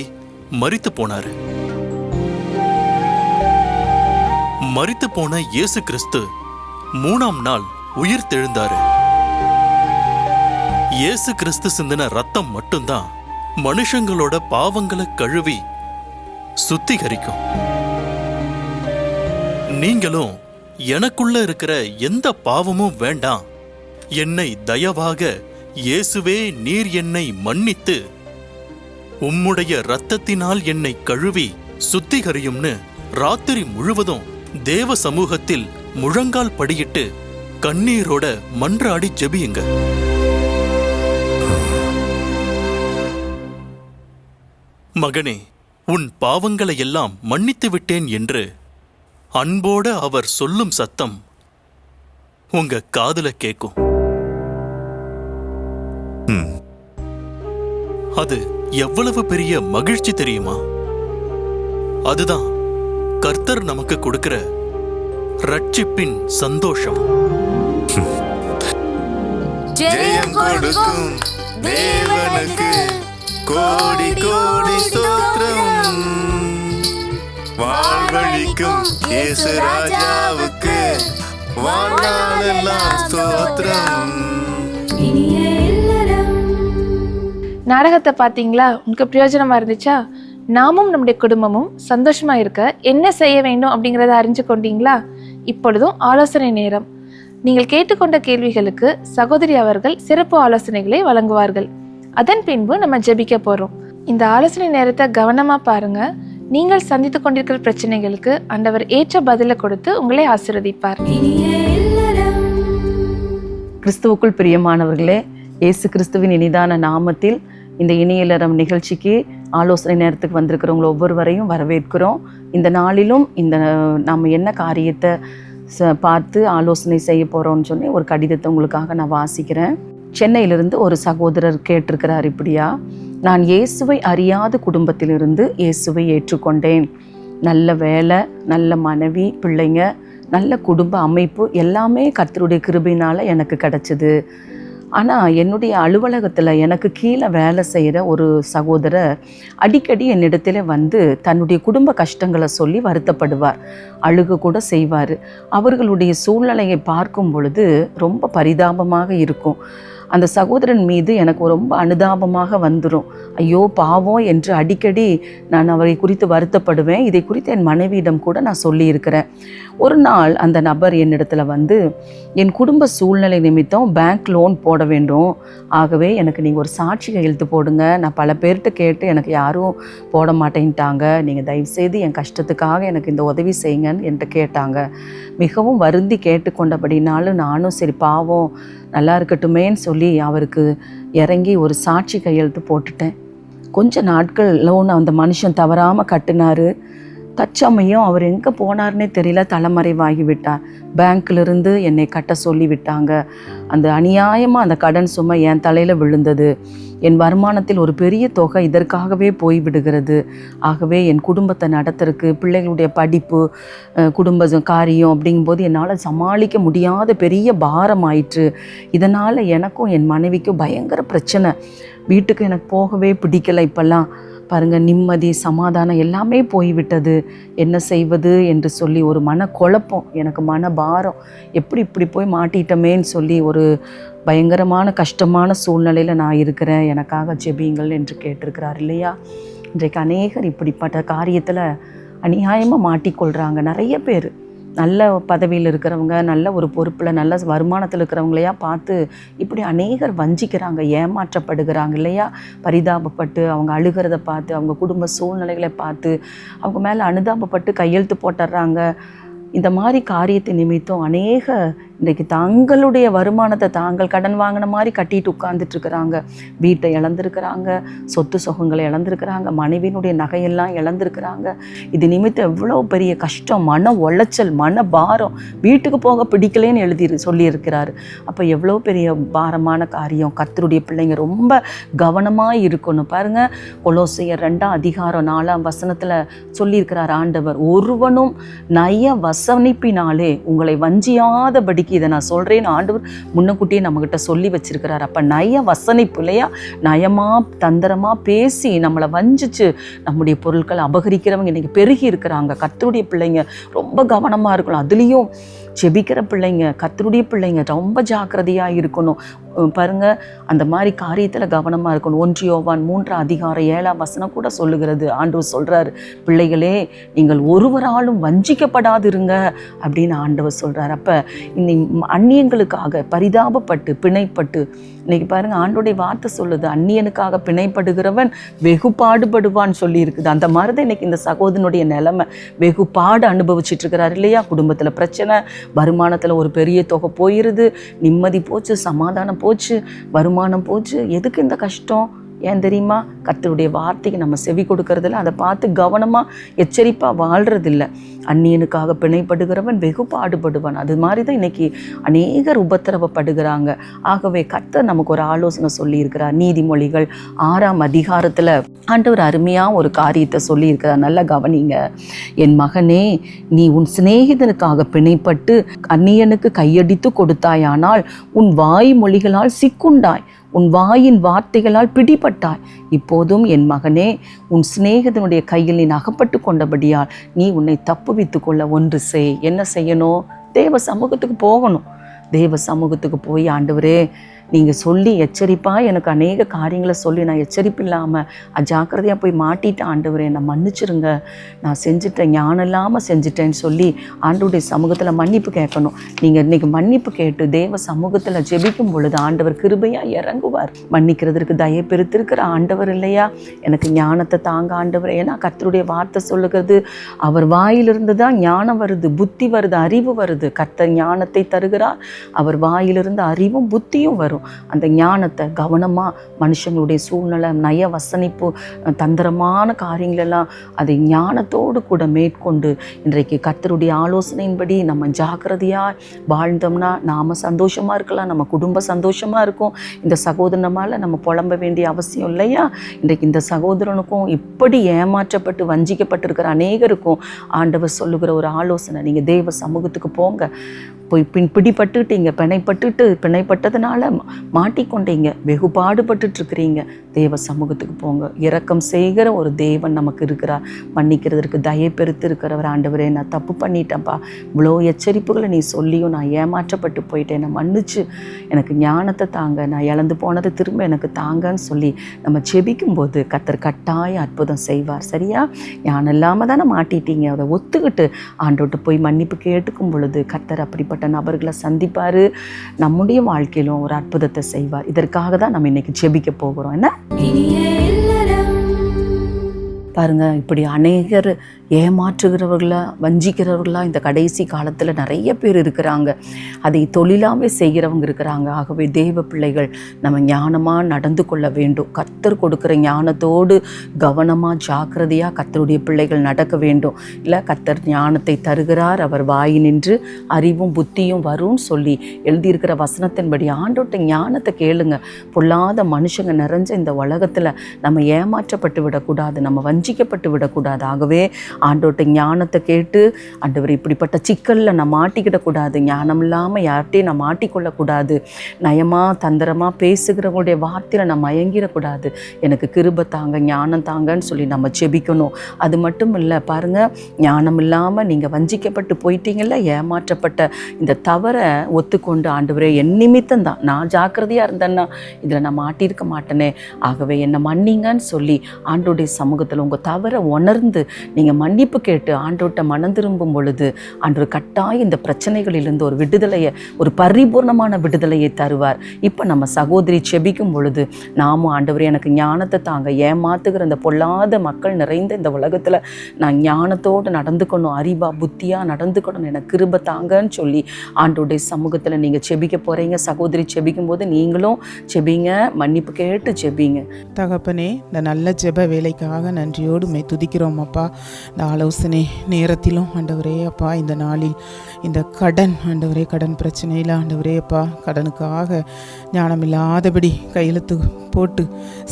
Speaker 2: மரித்து போனாரு. மரித்து போன இயேசு கிறிஸ்து 3ஆம் நாள் உயிர் தெழுந்தாரு. இயேசு கிறிஸ்து சிந்தின ரத்தம் மட்டும்தான் மனுஷங்களோட பாவங்களை கழுவி சுத்திகரிக்கும். நீங்களும் எனக்குள்ள இருக்கிற எந்த பாவமும் வேண்டாம், என்னை தயவாக இயேசுவே நீர் என்னை மன்னித்து உம்முடைய இரத்தத்தினால் என்னை கழுவி சுத்திகரியும்னு ராத்திரி முழுவதும் தேவ சமூகத்தில் முழங்கால் படியிட்டு கண்ணீரோட மன்றாடி ஜெபியுங்க. மகனே, உன் பாவங்களை எல்லாம் மன்னித்து விட்டேன் என்று அன்போட அவர் சொல்லும் சத்தம் உங்க காதுல கேட்கும். அது எவ்வளவு பெரிய மகிழ்ச்சி தெரியுமா? அதுதான் கர்த்தர் நமக்கு கொடுக்கிற ரட்சிப்பின் சந்தோஷம்.
Speaker 1: ஜெயம் கொடுக்கும் தேவனுக்கு கோடி கோடி ஸ்தோத்திரம். வாழ்வழிக்கும் இயேசு ராஜாவுக்கு வாழ்நாளெல்லாம் ஸ்தோத்திரம்.
Speaker 6: நாடகத்தை பார்த்தீங்களா? உங்களுக்கு பிரயோஜனமா இருந்துச்சா? நாமும் நம்முடைய குடும்பமும் சந்தோஷமா இருக்க என்ன செய்ய வேண்டும் அப்படிங்கிறத அறிஞ்சு கொண்டீங்களா? இப்பொழுதும் ஆலோசனை நேரம். நீங்கள் கேட்டுக்கொண்ட கேள்விகளுக்கு சகோதரி அவர்கள் சிறப்பு ஆலோசனைகளை வழங்குவார்கள். அதன் பின்பு நம்ம ஜெபிக்க போறோம். இந்த ஆலோசனை நேரத்தை கவனமா பாருங்க. நீங்கள் சந்தித்துக் கொண்டிருக்கிற பிரச்சனைகளுக்கு ஆண்டவர் ஏற்ற பதிலை கொடுத்து உங்களை ஆசீர்வதிப்பார்.
Speaker 3: கிறிஸ்துவுக்குள் பிரியமானவர்களே, இயேசு கிறிஸ்துவின் இனிதான நாமத்தில் இந்த இணையலரம் நிகழ்ச்சிக்கு ஆலோசனை நேரத்துக்கு வந்திருக்கிறவங்க ஒவ்வொருவரையும் வரவேற்கிறோம். இந்த நாளிலும் நாம் என்ன காரியத்தை பார்த்து ஆலோசனை செய்ய போகிறோம்னு சொல்லி ஒரு கடிதத்தை உங்களுக்காக நான் வாசிக்கிறேன். சென்னையிலிருந்து ஒரு சகோதரர் கேட்டிருக்கிறார் இப்படியா: நான் இயேசுவை அறியாத குடும்பத்திலிருந்து இயேசுவை ஏற்றுக்கொண்டேன். நல்ல வேலை, நல்ல மனைவி, பிள்ளைங்க, நல்ல குடும்ப அமைப்பு எல்லாமே கர்த்தருடைய கிருபையினால் எனக்கு கிடச்சிது. ஆனால் என்னுடைய அலுவலகத்தில் எனக்கு கீழே வேலை செய்கிற ஒரு சகோதரர் அடிக்கடி என்னிடத்துல வந்து தன்னுடைய குடும்ப கஷ்டங்களை சொல்லி வருத்தப்படுவார், அழுக கூட செய்வார். அவர்களுடைய சூழ்நிலையை பார்க்கும் பொழுது ரொம்ப பரிதாபமாக இருக்கும். அந்த சகோதரன் மீது எனக்கு ரொம்ப அனுதாபமாக வந்துடும். ஐயோ பாவம் என்று அடிக்கடி நான் அவரை குறித்து வருத்தப்படுவேன். இதை குறித்து என் மனைவியிடம் கூட நான் சொல்லியிருக்கிறேன். ஒரு நாள் அந்த நபர் என்னிடத்துல வந்து, என் குடும்ப சூழ்நிலை நிமித்தம் பேங்க் லோன் போட வேண்டும், ஆகவே எனக்கு நீங்கள் ஒரு சாட்சி கையெழுத்து போடுங்க. நான் பல பேர்கிட்ட கேட்டு எனக்கு யாரும் போட மாட்டேன்ட்டாங்க, நீங்கள் தயவுசெய்து என் கஷ்டத்துக்காக எனக்கு இந்த உதவி செய்யுங்கன்னு என்கிட்ட கேட்டாங்க. மிகவும் வருந்தி கேட்டுக்கொண்டபடினாலும் நானும் சரி பாவம் நல்லா இருக்கட்டுமேன்னு சொல்லி அவருக்கு இறங்கி ஒரு சாட்சி கையெழுத்து போட்டுட்டேன். கொஞ்ச நாட்கள் லோன் அந்த மனுஷன் தவறாமல் கட்டினார். தற்சமயம் அவர் எங்கே போனார்னே தெரியல, தலைமறைவாகி விட்டார். பேங்க்லேருந்து என்னை கட்ட சொல்லி விட்டாங்க. அந்த அநியாயமாக அந்த கடன் சுமை என் தலையில் விழுந்தது. என் வருமானத்தில் ஒரு பெரிய தொகை இதற்காகவே போய்விடுகிறது. ஆகவே என் குடும்பத்தை நடத்துறதுக்கு, பிள்ளைகளுடைய படிப்பு, குடும்ப காரியம் அப்படிங்கும்போது என்னால் சமாளிக்க முடியாத பெரிய பாரம் ஆயிற்று. இதனால் எனக்கும் என் மனைவிக்கும் பயங்கர பிரச்சனை. வீட்டுக்கு எனக்கு போகவே பிடிக்கலை. இப்போல்லாம் பாருங்கள், நிம்மதி, சமாதானம் எல்லாமே போய்விட்டது. என்ன செய்வது என்று சொல்லி ஒரு மனக்குழப்பம், எனக்கு மனபாரம், எப்படி இப்படி போய் மாட்டிட்டோமேன்னு சொல்லி ஒரு பயங்கரமான கஷ்டமான சூழ்நிலையில் நான் இருக்கிறேன், எனக்காக ஜெபியுங்கள் என்று கேட்டிருக்கிறார் இல்லையா? இன்றைக்கு அநேகர் இப்படிப்பட்ட காரியத்தில் அநியாயமாக மாட்டிக்கொள்கிறாங்க. நிறைய பேர் நல்ல பதவியில் இருக்கிறவங்க, நல்ல ஒரு பொறுப்பில், நல்ல வருமானத்தில் இருக்கிறவங்களையா பார்த்து இப்படி அநேகர் வஞ்சிக்கிறாங்க, ஏமாற்றப்படுகிறாங்க இல்லையா? பரிதாபப்பட்டு அவங்க அழுகிறத பார்த்து, அவங்க குடும்ப சூழ்நிலைகளை பார்த்து அவங்க மேலே அனுதாபப்பட்டு கையெழுத்து போட்டுடுறாங்க. இந்த மாதிரி காரியத்தை நிமித்தம் அநேக இன்றைக்கு தங்களுடைய வருமானத்தை தாங்கள் கடன் வாங்கின மாதிரி கட்டிட்டு உட்கார்ந்துட்டுருக்குறாங்க. வீட்டை இழந்திருக்கிறாங்க, சொத்து சுகங்களை இழந்திருக்கிறாங்க, மனைவியினுடைய நகையெல்லாம் இழந்திருக்கிறாங்க. இது நிமித்தம் எவ்வளோ பெரிய கஷ்டம், மன உளைச்சல், மன பாரம், வீட்டுக்கு போக பிடிக்கலேன்னு சொல்லியிருக்கிறாரு. அப்போ எவ்வளோ பெரிய பாரமான காரியம். கர்த்தருடைய பிள்ளைங்க ரொம்ப கவனமாக இருக்கணும். பாருங்கள், கொலோசையர் 2:4 சொல்லியிருக்கிறார் ஆண்டவர், ஒருவனும் நய வசனிப்பினாலே உங்களை வஞ்சியாதபடி இதை நான் சொல்கிறேன்னு ஆண்டவர் முன்னக்கூட்டியே நம்மக்கிட்ட சொல்லி வச்சிருக்கிறார். அப்போ நய வசனிப்பு இல்லையா? நயமாக தந்திரமாக பேசி நம்மளை வஞ்சிச்சு நம்முடைய பொருட்களை அபகரிக்கிறவங்க இன்றைக்கி பெருகி இருக்கிறாங்க. கர்த்தருடைய பிள்ளைங்க ரொம்ப கவனமாக இருக்கணும். அதுலேயும் ஜெபிக்கிற பிள்ளைங்க, கர்த்தருடைய பிள்ளைங்க ரொம்ப ஜாக்கிரதையாக இருக்கணும். பாருங்கள், அந்த மாதிரி காரியத்தில் கவனமாக இருக்கணும். 1 யோவான் 3:7 கூட சொல்லுகிறது. ஆண்டவர் சொல்கிறார், பிள்ளைகளே நீங்கள் ஒருவராலும் வஞ்சிக்கப்படாதிருங்க அப்படின்னு ஆண்டவர் சொல்கிறார். அப்போ இந்த அந்நியங்களுக்காக பரிதாபப்பட்டு பிணைப்பட்டு, இன்றைக்கி பாருங்கள் ஆண்டோடைய வார்த்தை சொல்லுது, அந்நியனுக்காக பிணைப்படுகிறவன் வெகு பாடுபடுவான்னு சொல்லியிருக்குது. அந்த மாதிரி தான் இன்றைக்கி இந்த சகோதரனுடைய நிலைமை. வெகு பாடு அனுபவிச்சுட்ருக்கிறார் இல்லையா? குடும்பத்தில் பிரச்சனை, வருமானத்தில் ஒரு பெரிய தொகை போயிடுது, நிம்மதி போச்சு, சமாதானம் போச்சு, வருமானம் போச்சு. எதுக்கு இந்த கஷ்டம்? ஏன் தெரியுமா? கர்த்தருடைய வார்த்தைக்கு நம்ம செவி கொடுக்கறதில்ல, அதை பார்த்து கவனமாக எச்சரிப்பாக வாழ்கிறதில்ல. அந்நியனுக்காக பிணைப்படுகிறவன் வெகு பாடுபடுவான். அது மாதிரி தான் இன்னைக்கு அநேகர் உபத்திரவப்படுகிறாங்க. ஆகவே கர்த்தர் நமக்கு ஒரு ஆலோசனை சொல்லியிருக்கிறார். நீதிமொழிகள் 6ஆம் அதிகாரத்தில் ஆண்டவர் அருமையாக ஒரு காரியத்தை சொல்லியிருக்கிறார். நல்லா கவனிங்க. என் மகனே, நீ உன் சிநேகிதனுக்காக பிணைப்பட்டு அந்நியனுக்கு கையடித்து கொடுத்தாயானால் உன் வாய் மொழிகளால் சிக்குண்டாய், உன் வாயின் வார்த்தைகளால் பிடிபட்டாய். இப்போதும் என் மகனே, உன் சிநேகிதனுடைய கையில் நீ அகப்பட்டு கொண்டபடியால் நீ உன்னை தப்புவித்து கொள்ள ஒன்று செய். என்ன செய்யணும்? தேவ சமூகத்துக்கு போகணும். தேவ சமூகத்துக்கு போய், ஆண்டவரே நீங்கள் சொல்லி எச்சரிப்பாக எனக்கு அநேக காரியங்களை சொல்லி நான் எச்சரிப்பு இல்லாமல் அஜாக்கிரதையாக போய் மாட்டிட்டேன், ஆண்டவரே என்னை மன்னிச்சிருங்க, நான் செஞ்சுட்டேன், ஞானம் இல்லாமல் செஞ்சுட்டேன்னு சொல்லி ஆண்டவருடைய சமூகத்தில் மன்னிப்பு கேட்கணும். நீங்கள் இன்றைக்கி மன்னிப்பு கேட்டு தேவ சமூகத்தில் ஜெபிக்கும் பொழுது ஆண்டவர் கிருபையாக இறங்குவார். மன்னிக்கிறதுக்கு தயை பெருத்திருக்கிற ஆண்டவர் இல்லையா? எனக்கு ஞானத்தை தாங்க ஆண்டவர். ஏன்னா கர்த்தருடைய வார்த்தை சொல்லுகிறது, அவர் வாயிலிருந்து தான் ஞானம் வருது, புத்தி வருது, அறிவு வருது. கர்த்தர் ஞானத்தை தருகிறார், அவர் வாயிலிருந்து அறிவும் புத்தியும் வரும். அந்த ஞானத்தை கவனமாக மனுஷங்களுடைய சூழ்நிலை, நய வசனிப்பு, தந்திரமான காரியங்களெல்லாம் அதை ஞானத்தோடு கூட மேற்கொண்டு இன்றைக்கு கர்த்தருடைய ஆலோசனையின்படி நம்ம ஜாக்கிரதையாக வாழ்ந்தோம்னா நாம் சந்தோஷமாக இருக்கலாம், நம்ம குடும்பம் சந்தோஷமாக இருக்கும். இந்த சகோதரன் மேலே நம்ம புலம்ப வேண்டிய அவசியம் இல்லையா? இன்றைக்கு இந்த சகோதரனுக்கும் இப்படி ஏமாற்றப்பட்டு வஞ்சிக்கப்பட்டிருக்கிற அநேகருக்கும் ஆண்டவர் சொல்லுகிற ஒரு ஆலோசனை, நீங்கள் தேவ சமூகத்துக்கு போங்க. போய் பிடிபட்டுட்டீங்க, பிணைப்பட்டதுனால மாட்டிக்கொண்டீங்க, வெகு பாடுபட்டுருக்கிறீங்க, தேவ சமூகத்துக்கு போங்க. இரக்கம் செய்கிற ஒரு தேவன் நமக்கு இருக்கிறார், மன்னிக்கிறதுக்கு தயை பெருத்து இருக்கிறவர். ஆண்டவரே நான் தப்பு பண்ணிட்டேன்ப்பா, இவ்வளோ எச்சரிப்புகளை நீ சொல்லியும் நான் ஏமாற்றப்பட்டு போயிட்டேன், என்னை மன்னிச்சு எனக்கு ஞானத்தை தாங்க, நான் இழந்து போனதை திரும்ப எனக்கு தாங்கன்னு சொல்லி நம்ம செபிக்கும்போது கர்த்தர் கட்டாய அற்புதம் செய்வார். சரியா? ஞானம் இல்லாமல் தானே மாட்டிட்டீங்க, அதை ஒத்துக்கிட்டு ஆண்டோட்டு போய் மன்னிப்பு கேட்டுக்கும் பொழுது கர்த்தர் அப்படிப்பட்ட நபர்களை சந்திப்பார், நம்முடைய வாழ்க்கையிலும் ஒரு அற்புதத்தை செய்வார். இதற்காக தான் நம்ம இன்னைக்கு ஜெபிக்க போகிறோம். என்ன பாருங்க, இப்படி அநேகர் ஏமாற்றுகிறவர்களா, வஞ்சிக்கிறவர்களா இந்த கடைசி காலத்தில் நிறைய பேர் இருக்கிறாங்க. அதை தொழிலாகவே செய்கிறவங்க இருக்கிறாங்க. ஆகவே தேவ பிள்ளைகள் நம்ம ஞானமாக நடந்து கொள்ள வேண்டும். கர்த்தர் கொடுக்குற ஞானத்தோடு கவனமாக ஜாக்கிரதையாக கர்த்தருடைய பிள்ளைகள் நடக்க வேண்டும். இல்லை, கர்த்தர் ஞானத்தை தருகிறார், அவர் வாய் நின்று அறிவும் புத்தியும் வரும்னு சொல்லி எழுதியிருக்கிற வசனத்தின்படி ஆண்டோட்ட ஞானத்தை கேளுங்க. பொல்லாத மனுஷங்க நிறைஞ்ச இந்த உலகத்தில் நம்ம ஏமாற்றப்பட்டு விடக்கூடாது, நம்ம வஞ்சிக்கப்பட்டு விடக்கூடாது. ஆகவே ஆண்டோட்ட ஞானத்தை கேட்டு, ஆண்டவர் இப்படிப்பட்ட சிக்கலில் நான் மாட்டிக்கிடக்கூடாது, ஞானம் இல்லாமல் யார்கிட்டையும் நான் மாட்டிக்கொள்ளக்கூடாது, நயமாக தந்திரமாக பேசுகிறவங்களுடைய வார்த்தையில் நான் மயங்கிடக்கூடாது, எனக்கு கிருபை தாங்க, ஞானம் தாங்கன்னு சொல்லி நம்ம செபிக்கணும். அது மட்டும் இல்லை, பாருங்கள், ஞானம் இல்லாமல் நீங்கள் வஞ்சிக்கப்பட்டு போயிட்டீங்கல்ல, ஏமாற்றப்பட்ட இந்த தவறை ஒத்துக்கொண்டு, ஆண்டவரே என் நிமித்தம் தான், நான் ஜாக்கிரதையாக இருந்தேன்னா இதில் நான் மாட்டியிருக்க மாட்டேனே, ஆகவே என்னை மன்னிங்கன்னு சொல்லி ஆண்டோடைய சமூகத்தில் உங்கள் தவறை உணர்ந்து நீங்கள் மன்னிப்பு கேட்டு ஆண்டோட்ட மனம் திரும்பும் பொழுது ஆண்டவர் கட்டாயம் இந்த பிரச்சனைகளிலிருந்து ஒரு விடுதலையை, ஒரு பரிபூர்ணமான விடுதலையை தருவார். இப்போ நம்ம சகோதரி செபிக்கும் பொழுது நாமும், ஆண்டவரே எனக்கு ஞானத்தை தாங்க, ஏமாத்துகிற இந்த பொல்லாத மக்கள் நிறைந்த இந்த உலகத்தில் நான் ஞானத்தோடு நடந்துக்கணும், அறிவா புத்தியாக நடந்துக்கணும், எனக்கு கிருபை தாங்கன்னு சொல்லி ஆண்டோடைய சமூகத்தில் நீங்கள் செபிக்க போகிறீங்க. சகோதரி செபிக்கும் போது நீங்களும் செபிங்க, மன்னிப்பு கேட்டு செபிங்க.
Speaker 11: தகப்பனே, இந்த நல்ல ஜெப வேலைக்காக நன்றியோடு துதிக்கிறோம் அப்பா. இந்த ஆலோசனை நேரத்திலும் ஆண்டவரே அப்பா, இந்த நாளில் இந்த கடன் ஆண்டவரே, கடன் பிரச்சனையில் ஆண்டவரே அப்பா, கடனுக்காக ஞானமில்லாதபடி கையெழுத்து போட்டு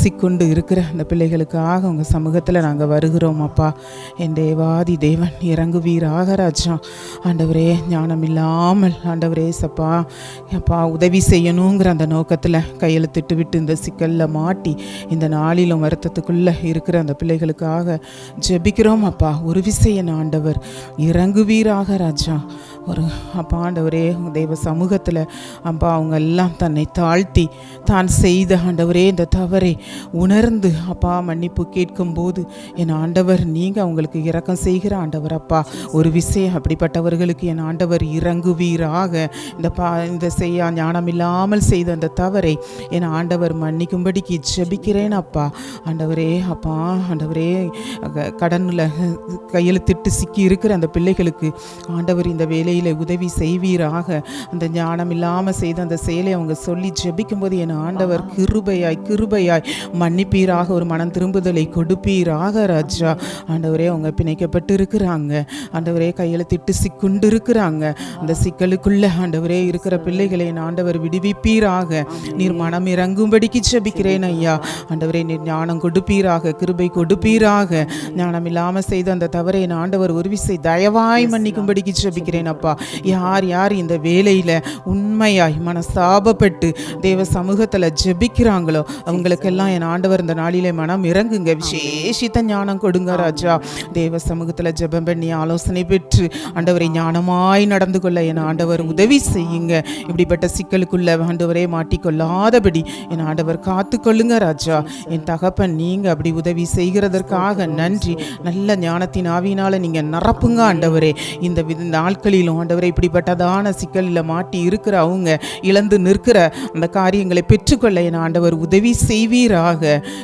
Speaker 11: சிக்குண்டு இருக்கிற அந்த பிள்ளைகளுக்காக உங்கள் சமூகத்தில் நாங்கள் வருகிறோம் அப்பா. என் தேவாதி தேவன் இறங்குவீராக ராஜா. ஆண்டவரே, ஞானமில்லாமல் ஆண்டவரே சப்பா அப்பா உதவி செய்யணுங்கிற அந்த நோக்கத்தில் கையெழுத்திட்டு விட்டு இந்த சிக்கலில் மாட்டி இந்த நாளிலும் வருத்தத்துக்குள்ளே இருக்கிற அந்த பிள்ளைகளுக்காக ஜெபிக்கிறோம் அப்பா. ஒரு விசையன் ஆண்டவர் இறங்குவீராக ராஜா. ஒரு அப்பா ஆண்டவரே, தெய்வ சமூகத்தில் அப்பா அவங்க எல்லாம் தன்னை தாழ்த்தி தான் செய்த ஆண்டவரே இந்த தவறை உணர்ந்து அப்பா மன்னிப்பு கேட்கும்போது என் ஆண்டவர் நீங்கள் அவங்களுக்கு இரக்கம் செய்கிற ஆண்டவர் அப்பா. ஒரு விஷயம் அப்படிப்பட்டவர்களுக்கு என் ஆண்டவர் இறங்குவீராக. இந்த செய்ய ஞானமில்லாமல் செய்த அந்த தவறை என் ஆண்டவர் மன்னிக்கும்படிக்கு ஜெபிக்கிறேன் அப்பா. ஆண்டவரே அப்பா, ஆண்டவரே கடனில் கையெழுத்திட்டு சிக்கி இருக்கிற அந்த பிள்ளைகளுக்கு ஆண்டவர் இந்த வேலையில் உதவி செய்வீராக. அந்த ஞானம் இல்லாமல் செய்த அந்த செயலை அவங்க சொல்லி ஜெபிக்கும்போது என் ஆண்டவர் கிருபையாய் மன்னிப்பீராக, ஒரு மனம் திரும்புதலை கொடுப்பீராக ராஜா. ஆண்டவரே அவங்க பிணைக்கப்பட்டு இருக்கிறாங்க ஆண்டவரே, கையெழுத்திட்டு சிக்குண்டு இருக்கிறாங்க. அந்த சிக்கலுக்குள்ள ஆண்டவரே இருக்கிற பிள்ளைகளை என் ஆண்டவர் விடுவிப்பீராக. நீர் மனம் இறங்கும்படிக்கு ஜெபிக்கிறேன் ஐயா. ஆண்டவரே நீர் ஞானம் கொடுப்பீராக, கிருபை கொடுப்பீராக. ஞானம் இல்லாமல் செய்த அந்த தவறை என் ஆண்டவர் ஒரு விசை தயவாய் மன்னிக்கும்படிக்கு ஜெபிக்கிறேன் அப்பா. யார் யார் இந்த வேலையில் உண்மையாய் மனஸ்தாபப்பட்டு தேவ சமூகத்தில் ஜெபிக்கிறாங்களோ அவங்களுக்கெல்லாம் என் ஆண்டவர் இந்த நாளிலே மனம் இறங்குங்க, விசேஷித்த ஞானம் கொடுங்க ராஜா. தேவ சமூகத்தில் ஜெபம் பண்ணி ஆலோசனை பெற்று ஆண்டவரை ஞானமாய் நடந்து கொள்ள என் ஆண்டவர் உதவி செய்யுங்க. இப்படிப்பட்ட சிக்கலுக்குள்ள ஆண்டவரே மாட்டிக்கொள்ளாதபடி என் ஆண்டவர் காத்து கொள்ளுங்க ராஜா. என் தகப்பன் நீங்க அப்படி உதவி செய்கிறதற்காக நன்றி. நல்ல ஞானத்தின் ஆவியினால நீங்க நிரப்புங்க ஆண்டவரே. இந்த நாட்களிலும் ஆண்டவரே இப்படிப்பட்டதான சிக்கலில் மாட்டி இருக்கிற அவங்க இழந்து நிற்கிற அந்த காரியங்களை பெற்றுக்கொள்ள என் ஆண்டவர் உதவி செய்வீராக.